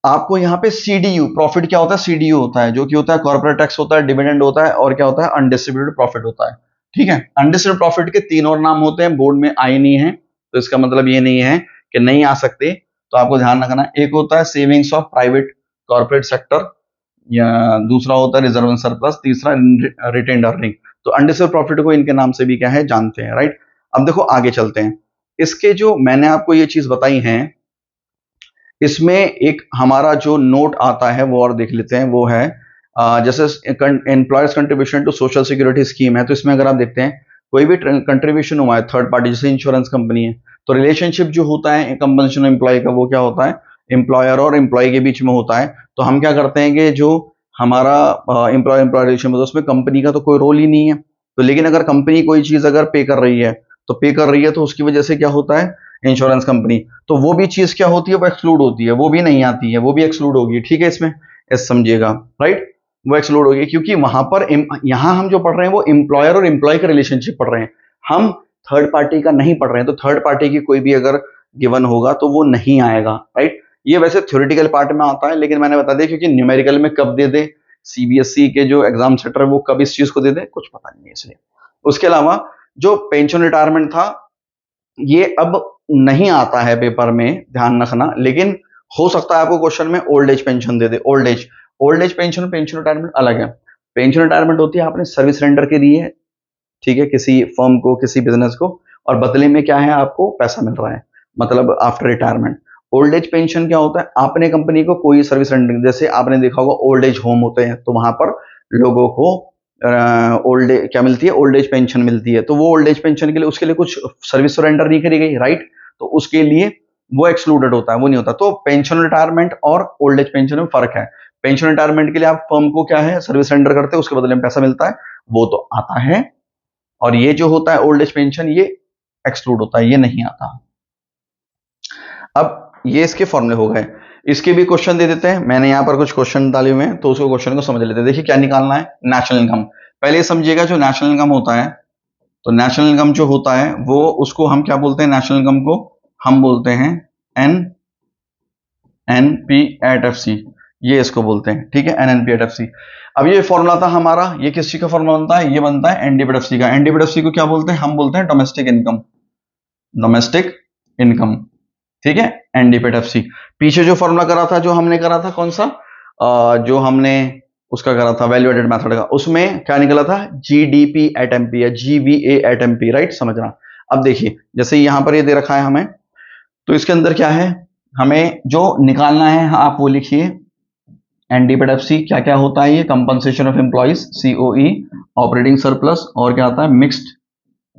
आपको यहाँ पे CDU, प्रॉफिट क्या होता है, CDU होता है, जो कि होता है कॉर्पोरेट टैक्स होता है, डिविडेंड होता है, और क्या होता है, अनडिस्ट्रीब्यूटेड प्रॉफिट होता है, ठीक है। अनडिस्ट्रीब्यूटेड प्रॉफिट के 3 और नाम होते हैं, बोर्ड में आए नहीं है, तो इसका मतलब ये नहीं है कि नहीं आ सकते। तो आपको ध्यान रखना, एक होता है savings of private corporate sector, या दूसरा होता है रिजर्व एंड सरप्लस, तीसरा रिटेन्ड अर्निंग। तो अनडिस्ट्रीब्यूटेड प्रॉफिट को इनके नाम से भी क्या है, जानते हैं, राइट। अब देखो आगे चलते हैं, इसके जो मैंने आपको ये चीज बताई है, इसमें एक हमारा जो नोट आता है वो और देख लेते हैं, वो है जैसे employers contribution to social security scheme है। तो इसमें अगर आप देखते हैं कोई भी कंट्रीब्यूशन हुआ है थर्ड पार्टी, जैसे इंश्योरेंस कंपनी है, तो रिलेशनशिप जो होता है कंपनसेशन एम्प्लॉय का, वो क्या होता है, एम्प्लॉयर और एम्प्लॉय के बीच में होता है। तो हम क्या करते हैं कि जो हमारा एम्प्लॉय रिलेशन में, उसमें कंपनी का तो कोई रोल ही नहीं है। तो लेकिन अगर कंपनी कोई चीज अगर पे कर रही है, तो पे कर रही है तो उसकी वजह से क्या होता है, इंश्योरेंस कंपनी, तो वो भी चीज क्या होती है, वो एक्सक्लूड होती है, वो भी नहीं आती है, वो भी एक्सक्लूड होगी, ठीक है। इसमें इस समझिएगा, राइट, वो एक्सक्लूड होगी, क्योंकि वहां पर यहां हम जो पढ़ रहे हैं वो एम्प्लॉयर और एम्प्लॉय का रिलेशनशिप पढ़ रहे हैं, हम थर्ड पार्टी का नहीं पढ़ रहे हैं। तो थर्ड पार्टी की कोई भी अगर गिवन होगा तो वो नहीं आएगा, राइट। ये वैसे थ्योरेटिकल पार्ट में आता है, लेकिन मैंने बता दिया क्योंकि न्यूमेरिकल में कब दे दे, CBSE के जो एग्जाम सेटर है वो कब इस चीज को दे दे, कुछ पता नहीं है, इसलिए। उसके अलावा जो पेंशन रिटायरमेंट था, ये अब नहीं आता है पेपर में, ध्यान रखना, लेकिन हो सकता है आपको क्वेश्चन में ओल्ड एज पेंशन दे दे। Old age pension, pension retirement अलग है। पेंशन रिटायरमेंट होती है आपने सर्विस रेंडर के लिए, ठीक है, किसी फर्म को, किसी बिजनेस को, और बदले में क्या है, आपको पैसा मिल रहा है, मतलब after retirement. Old age pension क्या होता है, आपने कंपनी को कोई सर्विस रेंडर, जैसे आपने देखा होगा ओल्ड एज होम होते हैं, तो वहां पर लोगों को ओल्ड एज क्या मिलती है, ओल्ड एज पेंशन मिलती है। तो वो ओल्ड एज पेंशन के लिए, उसके लिए कुछ सर्विस रेंडर नहीं करी गई, राइट, तो उसके लिए वो एक्सक्लूडेड होता है, वो नहीं होता। तो पेंशन रिटायरमेंट और ओल्ड एज पेंशन में फर्क है। पेंशन रिटायरमेंट के लिए आप फर्म को क्या है, सर्विस रेंडर करते हैं, उसके बदले में पैसा मिलता है, वो तो आता है। और ये जो होता है ओल्ड एज पेंशन, ये एक्सक्लूड होता है, ये नहीं आता। अब ये इसके फॉर्मूले हो गए, इसके भी क्वेश्चन दे देते हैं, मैंने यहां पर कुछ क्वेश्चन डाले हुए हैं, तो उसको क्वेश्चन को समझ लेते हैं। देखिए क्या निकालना है, नेशनल इनकम। पहले समझिएगा जो नेशनल इनकम होता है, तो नेशनल इनकम जो होता है वो, उसको हम क्या बोलते हैं, नेशनल इनकम को हम बोलते हैं NNP@FC, ये इसको बोलते हैं, ठीक है, NNP@FC। अब ये फॉर्मूला था हमारा, ये किस चीज का फॉर्मूला बनता है, ये बनता है NDP@FC का। NDP@FC को क्या बोलते हैं, हम बोलते हैं डोमेस्टिक इनकम, डोमेस्टिक इनकम, ठीक है, NDP@FC। पीछे जो फॉर्मूला करा था, जो हमने करा था, कौन सा, जो हमने उसका करा था वैल्यू एडेड मेथड का, उसमें क्या निकला था, GDP@MP या GVA@MP, राइट, समझना। अब देखिए जैसे यहां पर ये दे रखा है हमें, तो इसके अंदर क्या है, हमें जो निकालना है आप वो लिखिए। NDP@FC क्या क्या होता है, ये compensation of employees, COE, operating surplus, और क्या आता है, mixed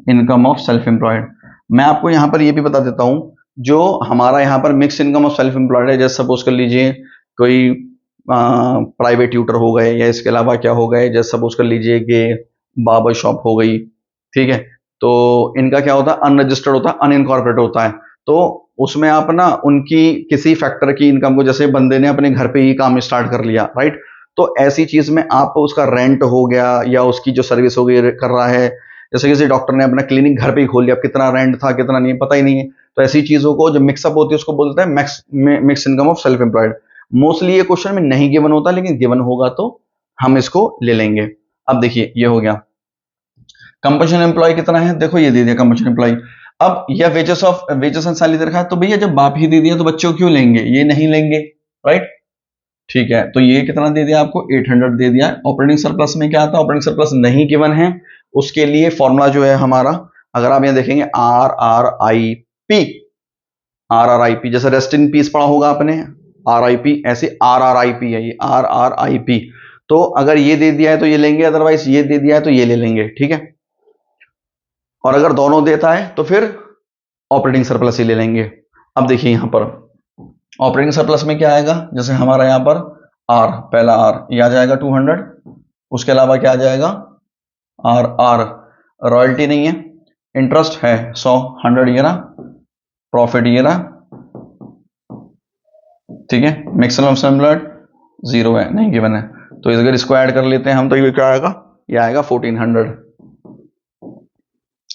income of self employed. मैं आपको यहां पर ये भी बता देता हूं, जो हमारा यहाँ पर mix income of self employed है, जैसे सपोज कर लीजिए कोई प्राइवेट ट्यूटर हो गए, या इसके अलावा क्या हो गए, जैसे सपोज कर लीजिए कि बार्बर शॉप हो गई, ठीक है, तो इनका क्या होता है, अनरजिस्टर्ड होता है, अनइनकॉर्पोरेट होता है। तो उसमें आप ना उनकी किसी फैक्टर की इनकम को, जैसे बंदे ने अपने घर पे ही काम स्टार्ट कर लिया, राइट, तो ऐसी चीज में आप उसका रेंट हो गया, या उसकी जो सर्विस हो गई कर रहा है, जैसे किसी डॉक्टर ने अपना क्लिनिक घर पे ही खोल लिया, कितना रेंट था कितना नहीं पता ही नहीं है, तो ऐसी चीजों को जो मिक्सअप होती है उसको बोलते हैं mix income of self employed. Mostly ये क्वेश्चन में नहीं गिवन होता, लेकिन गिवन होगा तो हम इसको ले लेंगे। अब देखिए ये हो गया। कंपनसेशन एम्प्लॉय कितना है, देखो ये दे दिया कंपनसेशन एम्प्लॉय। अब यह वेजेस एंड सैलरी दे रखा है, तो भैया जब बाप ही दे दिया तो बच्चों क्यों लेंगे, ये नहीं लेंगे, राइट, ठीक है। तो ये कितना दे दिया आपको, 800 दे दिया। ऑपरेटिंग सरप्लस में क्या आता है, ऑपरेटिंग सरप्लस नहीं गिवन है, उसके लिए फॉर्मूला जो है हमारा, अगर आप यहां देखेंगे RRIP, जैसे रेस्ट इन पीस पढ़ा होगा आपने, RIP, ऐसे RRIP है, ये RRIP। तो अगर ये दे दिया है तो ये लेंगे, अदरवाइज ये दे दिया है तो ये ले लेंगे, ठीक है। और अगर दोनों देता है तो फिर ऑपरेटिंग सरप्लस ही ले लेंगे। अब देखिए यहां पर ऑपरेटिंग सरप्लस में क्या आएगा, जैसे हमारा यहां पर आर, पहला आर ये आ जाएगा 200, उसके अलावा क्या आ जाएगा आर आर, रॉयल्टी नहीं है, इंटरेस्ट है 100, 100 ये रहा, प्रॉफिट ये रहा, ठीक है, मैक्सिमम असेंबलड 0 है, नहीं गिवन है, तो अगर इसको ऐड कर लेते हैं हम तो ये क्या आएगा, ये आएगा 1400,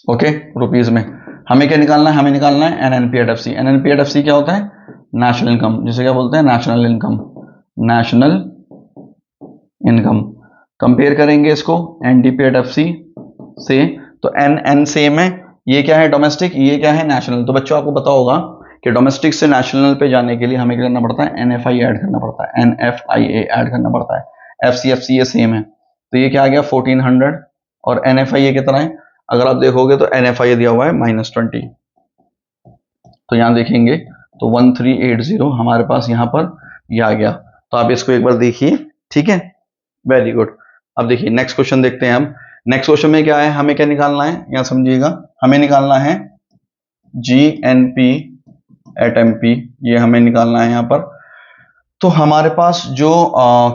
ओके रुपीज में। हमें क्या निकालना है, हमें निकालना है NNPAT-FC। NNPAT-FC क्या होता है, नेशनल इनकम, जिसे क्या बोलते हैं national income, national income. Compare करेंगे इसको NDPAT-FC से, तो NN सेम है, ये क्या है डोमेस्टिक, ये क्या है नेशनल। तो बच्चों आपको पता होगा कि डोमेस्टिक से नेशनल पे जाने के लिए हमें क्या करना पड़ता है, NFI ऐड करना पड़ता है, NFIA ऐड करना पड़ता है। FC ये सेम है, तो ये क्या आ गया 1400, और NFIA कितना है, अगर आप देखोगे तो NFIA दिया हुआ है -20, तो यहां देखेंगे तो 1380 हमारे पास यहां पर ये आ गया। तो आप इसको एक बार देखिए, ठीक है, वेरी गुड। अब देखिए नेक्स्ट क्वेश्चन देखते हैं हम। नेक्स्ट क्वेश्चन में क्या है, हमें क्या निकालना है, यहां समझिएगा, हमें निकालना है GNP@MP, ये हमें निकालना है यहां पर। तो हमारे पास जो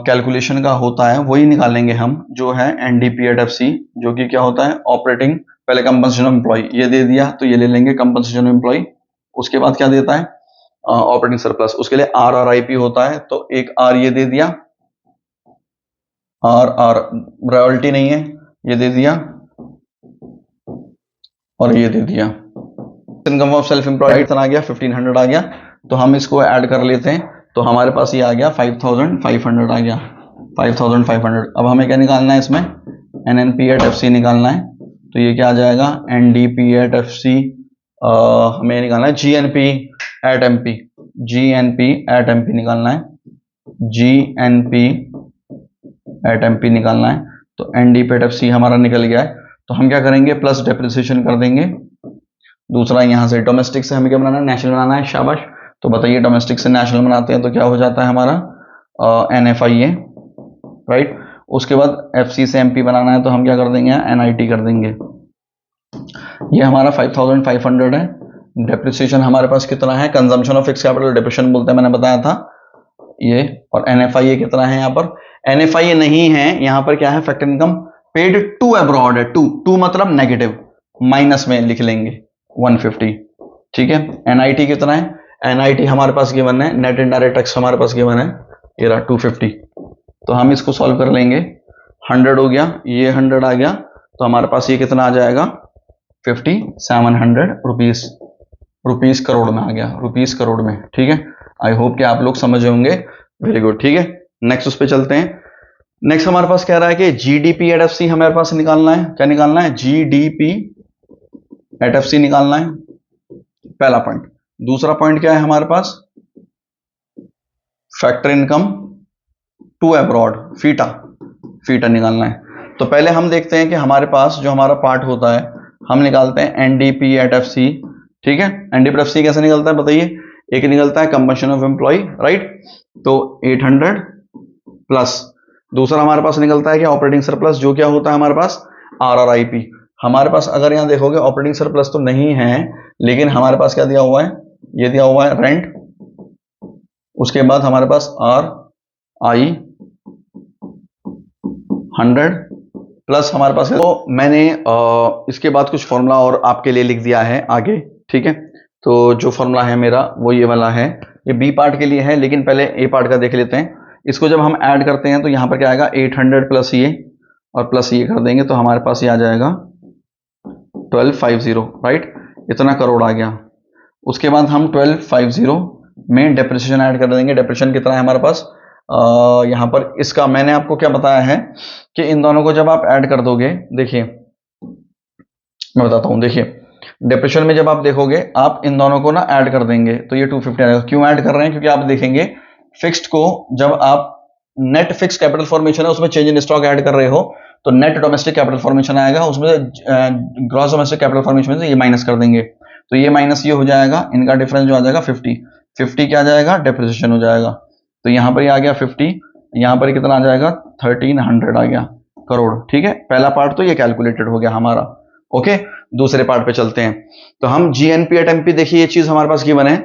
कैलकुलेशन का होता है वही निकालेंगे हम, जो है NDPAT-FC, जो कि क्या होता है ऑपरेटिंग, पहले कंपनसेशन ऑफ एम्प्लॉय ये दे दिया तो ये ले लेंगे कंपनसेशन ऑफ एम्प्लॉय, उसके बाद क्या देता है ऑपरेटिंग सरप्लस, उसके लिए RRIP होता है, तो एक R ये दे दिया, R रॉयल्टी नहीं है ये दे दिया, और ये दे दिया इनकम ऑफ सेल्फ एम्प्लॉयड कितना आ गया 1500 आ गया। तो हम इसको ऐड कर लेते हैं, तो हमारे पास ये आ गया 5500 आ गया, 5500। अब हमें क्या निकालना है इसमें, NNPAT-FC निकालना है, तो ये क्या आ जाएगा NDPAT-FC, हमें निकालना है GNP@MP, GNP@MP निकालना है, GNP@MP निकालना है। तो NDPAT-FC हमारा निकल गया है, तो हम क्या करेंगे प्लस डेप्रिसिएशन कर देंगे। दूसरा यहां से डोमेस्टिक से हमें क्या बनाना है, नेशनल बनाना है, शाबाश। तो बताइए डोमेस्टिक से नेशनल बनाते हैं तो क्या हो जाता है हमारा NFIA, राइट। उसके बाद FC से MP बनाना है तो हम क्या कर देंगे NIT कर देंगे। ये हमारा 5500 है। डेप्रिसिएशन हमारे पास कितना है, consumption of fix capital depreciation बोलते हैं, मैंने बताया था ये। और NFIA कितना है यहाँ पर, NFIA नहीं है यहाँ पर, क्या है factor income paid to abroad है, टू मतलब नेगेटिव, माइनस में लिख लेंगे 150, ठीक है। NIT कितना है, NIT हमारे पास गिवन है, नेट इनडायरेक्ट टैक्स हमारे पास गिवन है, ये रहा 250। तो हम इसको सॉल्व कर लेंगे, 100 हो गया, ये 100 आ गया, तो हमारे पास ये कितना आ जाएगा 5700 रुपीस करोड़ में आ गया, रुपीस करोड़ में, ठीक है। आई होप कि आप लोग समझ होंगे, वेरी गुड, ठीक है। नेक्स्ट उस पर चलते हैं। नेक्स्ट हमारे पास कह रहा है कि GDP@FC हमारे पास निकालना है, क्या निकालना है GDP@FC निकालना है, पहला पॉइंट। दूसरा पॉइंट क्या है हमारे पास, फैक्टर इनकम टू अब्रॉड, फीटा निकालना है। तो पहले हम देखते हैं कि हमारे पास जो हमारा पार्ट होता है हम निकालते हैं NDPAT-FC, ठीक है। NDPAT-FC कैसे निकलता है बताइए, एक निकलता है कंपनसेशन ऑफ एम्प्लॉय, राइट, तो 800 प्लस, दूसरा हमारे पास निकलता है कि ऑपरेटिंग सरप्लस, जो क्या होता है हमारे पास RRIP। हमारे पास अगर यहां देखोगे ऑपरेटिंग सरप्लस तो नहीं है, लेकिन हमारे पास क्या दिया हुआ है, ये दिया हुआ है रेंट, उसके बाद हमारे पास RI 100 प्लस हमारे पास, तो मैंने इसके बाद कुछ फॉर्मूला और आपके लिए लिख दिया है आगे, ठीक है। तो जो फॉर्मूला है मेरा वो ये वाला है, ये B पार्ट के लिए है, लेकिन पहले A पार्ट का देख लेते हैं। इसको जब हम ऐड करते हैं तो यहां पर क्या आएगा 800 प्लस ये और प्लस ये कर देंगे, तो हमारे पास ये आ जाएगा 1250, राइट, इतना करोड़ आ गया। उसके बाद हम 1250 में डेप्रिसिएशन ऐड कर देंगे। डेप्रिसिएशन कितना है हमारे पास, यहां पर इसका मैंने आपको क्या बताया है कि इन दोनों को जब आप ऐड कर दोगे, देखिए मैं बताता हूं, देखिए डेप्रिसिएशन में जब आप देखोगे आप इन दोनों को ना ऐड कर देंगे तो ये 250 आएगा। क्यों ऐड कर रहे हैं, क्योंकि आप देखेंगे फिक्स्ड को जब आप नेट फिक्स कैपिटल फॉर्मेशन है उसमें चेंज इन स्टॉक ऐड कर रहे हो तो नेट डोमेस्टिक कैपिटल फॉर्मेशन आएगा, उसमें ग्रॉस डोमेस्टिक कैपिटल फॉर्मेशन से ये माइनस कर देंगे, तो ये माइनस ये हो जाएगा, इनका डिफरेंस जो आ जाएगा 50 क्या आ जाएगा डेप्रिसिएशन हो जाएगा। तो यहाँ पर ये आ गया 50, यहाँ पर कितना आ जाएगा 1300 आ गया करोड़, ठीक है। पहला पार्ट तो ये कैलकुलेटेड हो गया हमारा, ओके। दूसरे पार्ट पे चलते हैं, तो हम GNP@MP देखिए ये चीज हमारे पास गिवन है,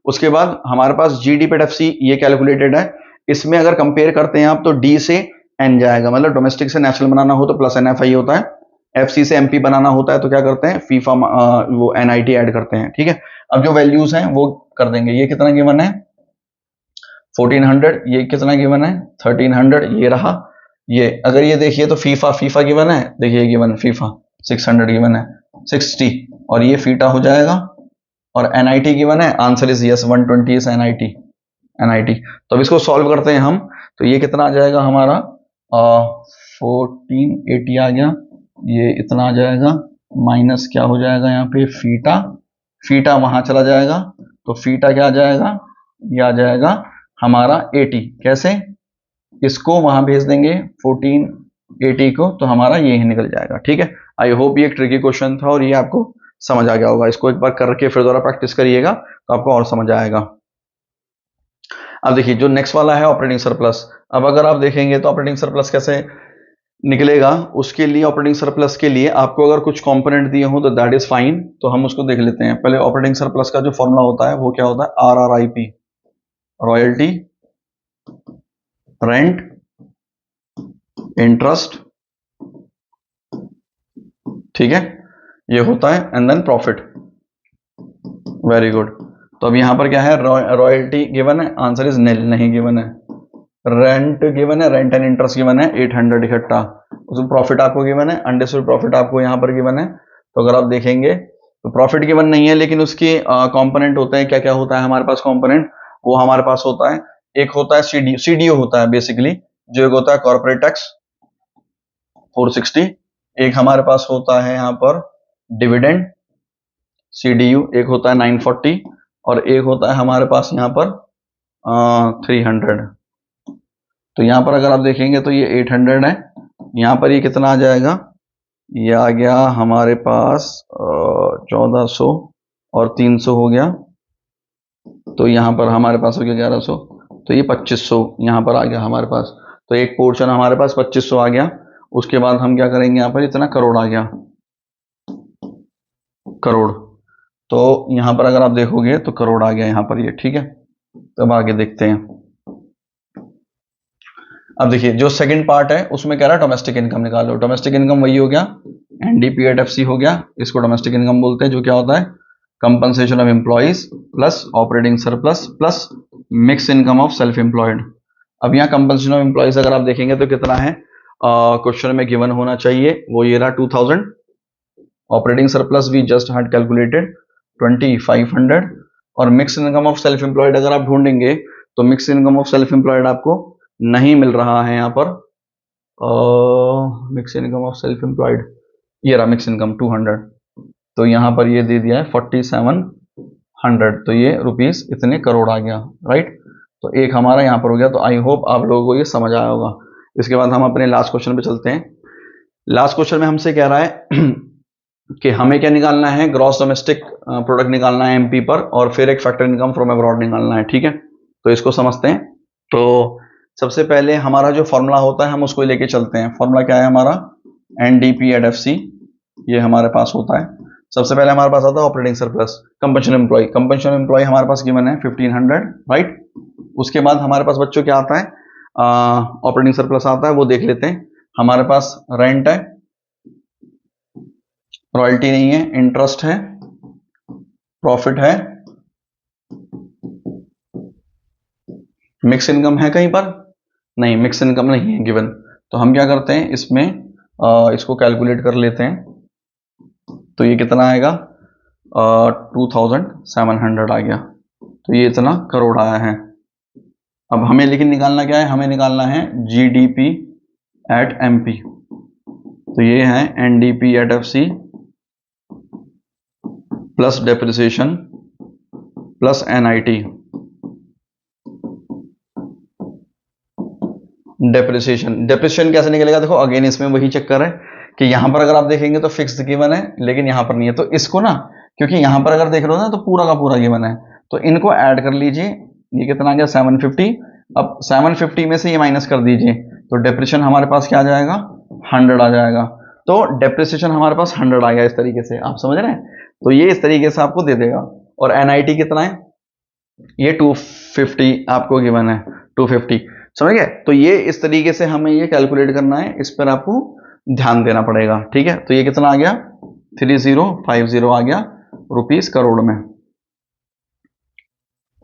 उसके बाद हमारे पास GD पेट FC ये कैलकुलेटेड है। इसमें अगर कंपेयर करते हैं आप तो D से N जाएगा, मतलब डोमेस्टिक से नेशनल बनाना हो तो प्लस NFI होता है, FC से MP बनाना होता है तो क्या करते हैं, फीफा वो NIT ऐड करते हैं। ठीक है, अब जो वैल्यूज हैं वो कर देंगे। ये कितना गिवन है 1400, ये कितना गिवन है 1300, ये रहा। ये अगर ये देखिए तो फीफा गिवन है, देखिए गिवन फीफा 600 गिवन है 60, और ये फीटा हो जाएगा। और NIT गिवन है, answer is yes 120 is NIT। तो अब इसको सॉल्व करते हैं हम, तो ये कितना आ जाएगा हमारा 1480 आ गया, ये इतना आ जाएगा, माइनस क्या हो जाएगा यहाँ पे फीटा वहां चला जाएगा, तो फीटा क्या आ जाएगा, ये आ जाएगा हमारा 80। कैसे, इसको वहां भेज देंगे 1480 को, तो हमारा ये ही निकल जाएगा। ठीक है, आई होप ये एक ट्रिकी क्वेश्चन था और ये आपको समझ आ गया होगा। इसको एक बार करके फिर दोबारा प्रैक्टिस करिएगा तो आपको और समझ आएगा। अब देखिए जो नेक्स्ट वाला है ऑपरेटिंग सरप्लस। अब अगर आप देखेंगे तो ऑपरेटिंग सरप्लस कैसे निकलेगा, उसके लिए ऑपरेटिंग सरप्लस के लिए आपको अगर कुछ कंपोनेंट दिए हो तो दैट इज फाइन, तो हम उसको देख लेते हैं। पहले ऑपरेटिंग सरप्लस का जो फॉर्मूला होता है वो क्या होता है, RRIP, रॉयल्टी, रेंट, इंटरेस्ट, ठीक है, ये होता है, and then profit. Very good. तो अब यहां पर क्या है, रॉयल्टी गिवन है, आंसर इज निल, नहीं गिवन है। रेंट गिवन है, रेंट एंड इंटरेस्ट गिवन है 800 इकट्ठा। उसमें प्रॉफिट आपको गिवन है, अनडिस्ट्रीब्यूटेड प्रॉफिट आपको यहां पर गिवन है। तो अगर आप देखेंगे तो प्रॉफिट गिवन नहीं है, लेकिन उसके कंपोनेंट होते हैं। क्या क्या होता है हमारे पास कंपोनेंट, वो हमारे पास होता है, एक होता है CDO होता है बेसिकली, जो एक होता है कॉर्पोरेट टैक्स 460, एक हमारे पास होता है यहाँ पर डिविडेंड CDU, एक होता है 940, और एक होता है हमारे पास यहाँ पर 300। तो यहाँ पर अगर आप देखेंगे तो ये 800 है, यहाँ पर ये कितना आ जाएगा, ये आ गया हमारे पास 1400 और 300 हो गया, तो यहाँ पर हमारे पास हो गया 1100, तो ये 2500 यहाँ पर आ गया हमारे पास। तो एक पोर्शन हमारे पास 2500 आ गया। उसके बाद हम क्या करेंगे, यहाँ पर इतना करोड़ आ गया, करोड़। तो यहाँ पर अगर आप देखोगे तो करोड़ आ गया यहाँ पर ये। ठीक है, तब आगे देखते हैं। अब देखिए जो सेकंड पार्ट है उसमें कह रहा है डोमेस्टिक इनकम निकालो। डोमेस्टिक इनकम वही हो गया, NDP@FC हो गया, इसको डोमेस्टिक इनकम बोलते हैं, जो क्या होता है, compensation of employees plus operating surplus plus mix income of self employed. अब यहाँ कंपनसेशन ऑफ एम्प्लॉइज अगर आप देखेंगे तो कितना है, क्वेश्चन में गिवन होना चाहिए, वो ये रहा 2000। Operating surplus we just had calculated 2500, और mix income of self employed अगर आप ढूंढेंगे तो mix income of self employed आपको नहीं मिल रहा है यहाँ पर। Mix income of self employed, ये रहा मिक्स इनकम 200, तो यहाँ पर ये दे दिया है 4700, तो ये रुपीस इतने करोड़ आ गया, राइट। तो एक हमारा यहाँ पर हो गया। तो आई होप आप लोगों को ये समझ आया होगा। इसके बाद हम अपने लास्ट क्वेश्चन पे चलते हैं। लास्ट क्वेश्चन में हमसे कह रहा है कि हमें क्या निकालना है, ग्रॉस डोमेस्टिक प्रोडक्ट निकालना है MP पर, और फिर एक फैक्टर इनकम फ्रॉम अब्रॉड निकालना है। ठीक है, तो इसको समझते हैं। तो सबसे पहले हमारा जो फॉर्मूला होता है हम उसको लेके चलते हैं। फॉर्मूला क्या है हमारा, NDP@FC, ये हमारे पास होता है। सबसे पहले हमारे पास आता है operating surplus, compensation employ. Compensation employ हमारे पास गिवन है 1500, राइट। उसके बाद हमारे पास बच्चों क्या आता है, ऑपरेटिंग सरप्लस आता है, वो देख लेते हैं। हमारे पास रेंट है, रॉयल्टी नहीं है, इंटरेस्ट है, प्रॉफिट है, मिक्स इनकम है कहीं पर, नहीं मिक्स इनकम नहीं है गिवन। तो हम क्या करते हैं, इसमें इसको कैलकुलेट कर लेते हैं। तो ये कितना आएगा, 2700 आ गया, तो ये इतना करोड़ आया है। अब हमें लेकिन निकालना क्या है, हमें निकालना है GDP@MP। तो ये है NDP@FC plus depreciation plus NIT। Depreciation कैसे निकलेगा, देखो अगेन इसमें वही चक्कर है कि यहां पर अगर आप देखेंगे तो फिक्स्ड गिवन है, लेकिन यहां पर नहीं है। तो इसको ना, क्योंकि यहां पर अगर देख रहे हो ना तो पूरा का पूरा गिवन है, तो इनको ऐड कर लीजिए। ये कितना आ गया 750। अब 750 में से ये माइनस कर दीजिए, तो डेप्रिसिएशन हमारे पास क्या आ जाएगा, 100 आ जाएगा। तो डेप्रिसिएशन हमारे पास 100 आ गया। इस तरीके से आप समझ रहे हैं, तो ये इस तरीके से आपको दे देगा। और NIT कितना है, ये 250 आपको गिवन है, 250, समझ गए। तो ये इस तरीके से हमें ये कैलकुलेट करना है, इस पर आपको ध्यान देना पड़ेगा, ठीक है। तो ये कितना आ गया, 3050 आ गया रुपीस करोड़ में।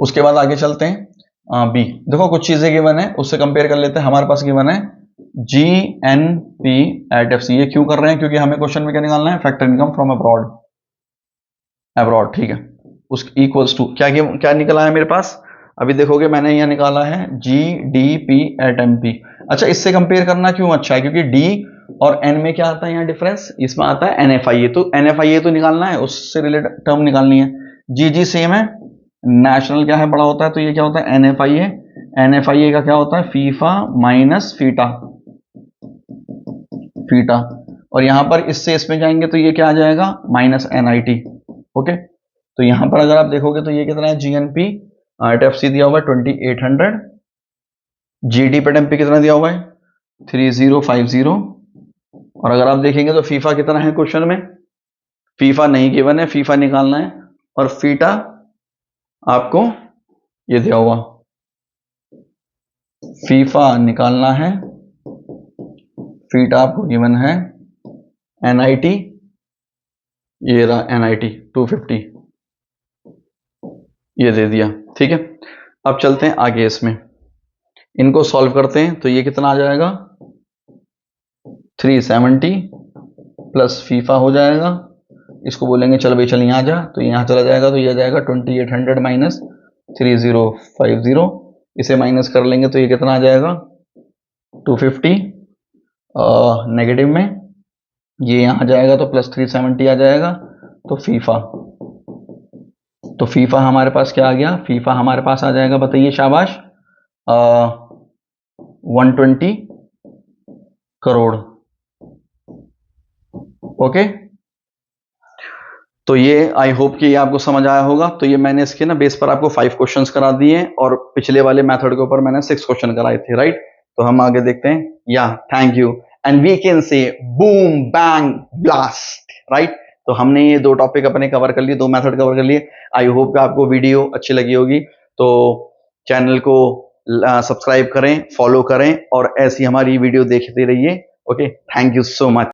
उसके बाद आगे चलते हैं बी। देखो कुछ चीजें गिवन है, उससे कंपेयर कर लेते हैं। हमारे पास गिवन है GNP एट FC। ये क्यों कर रहे हैं, क्योंकि हमें क्वेश्चन में क्या निकालना है, factor income from abroad, abroad, ठीक है। उस इक्वल्स टू क्या क्या निकला है मेरे पास, अभी देखोगे मैंने यहाँ निकाला है GDP एट MP। अच्छा, इससे कंपेयर करना क्यों अच्छा है, क्योंकि D और N में क्या आता है यहाँ डिफरेंस, इसमें आता है NFIA। तो NFIA तो निकालना है, उससे रिलेटेड टर्म निकालनी है। GG सेम है, नेशनल क्या है, बड़ा होता है, तो ये क्या होता है NFIA। NFIA का क्या होता है, फीफा माइनस फीटा, फीटा। और यहां पर इससे इसमें जाएंगे तो ये क्या आ जाएगा, माइनस NIT। ओके, तो यहां पर अगर आप देखोगे तो ये कितना है, GNP एट FC दिया हुआ है 2800, GD पे MP कितना दिया हुआ है 3050। और अगर आप देखेंगे तो फीफा कितना है क्वेश्चन में, फीफा नहीं गिवन है, फीफा निकालना है। और फीटा आपको ये दिया हुआ, फीफा निकालना है, फीटा आपको गिवन है, NIT ये रहा NIT 250, ये दे दिया, ठीक है। अब चलते हैं आगे, इसमें इनको सॉल्व करते हैं। तो ये कितना आ जाएगा 370 प्लस फीफा हो जाएगा, इसको बोलेंगे चल भाई चल यहाँ जा, तो यहाँ चला जाएगा, तो ये आ जाएगा 2800 माइनस 3050, इसे माइनस कर लेंगे तो ये कितना आ जाएगा 250, नेगेटिव में ये यहाँ जाएगा तो प्लस 370 आ जाएगा। तो फीफा हमारे पास क्या आ गया, फीफा हमारे पास आ जाएगा, बताइए शाबाश, 120 करोड़। ओके, तो ये आई होप कि ये आपको समझ आया होगा। तो ये मैंने इसके ना बेस पर आपको 5 क्वेश्चंस करा दिए, और पिछले वाले मेथड के ऊपर मैंने 6 क्वेश्चन कराए थे, राइट। तो हम आगे देखते हैं, या thank you, and we can say boom bang blast, right. तो हमने ये 2 टॉपिक अपने कवर कर लिए, 2 मेथड कवर कर लिए। आई होप कि आपको वीडियो अच्छी लगी होगी। तो चैनल को सब्सक्राइब करें, फॉलो करें, और ऐसी हमारी वीडियो देखते रहिए। Okay, thank you so much.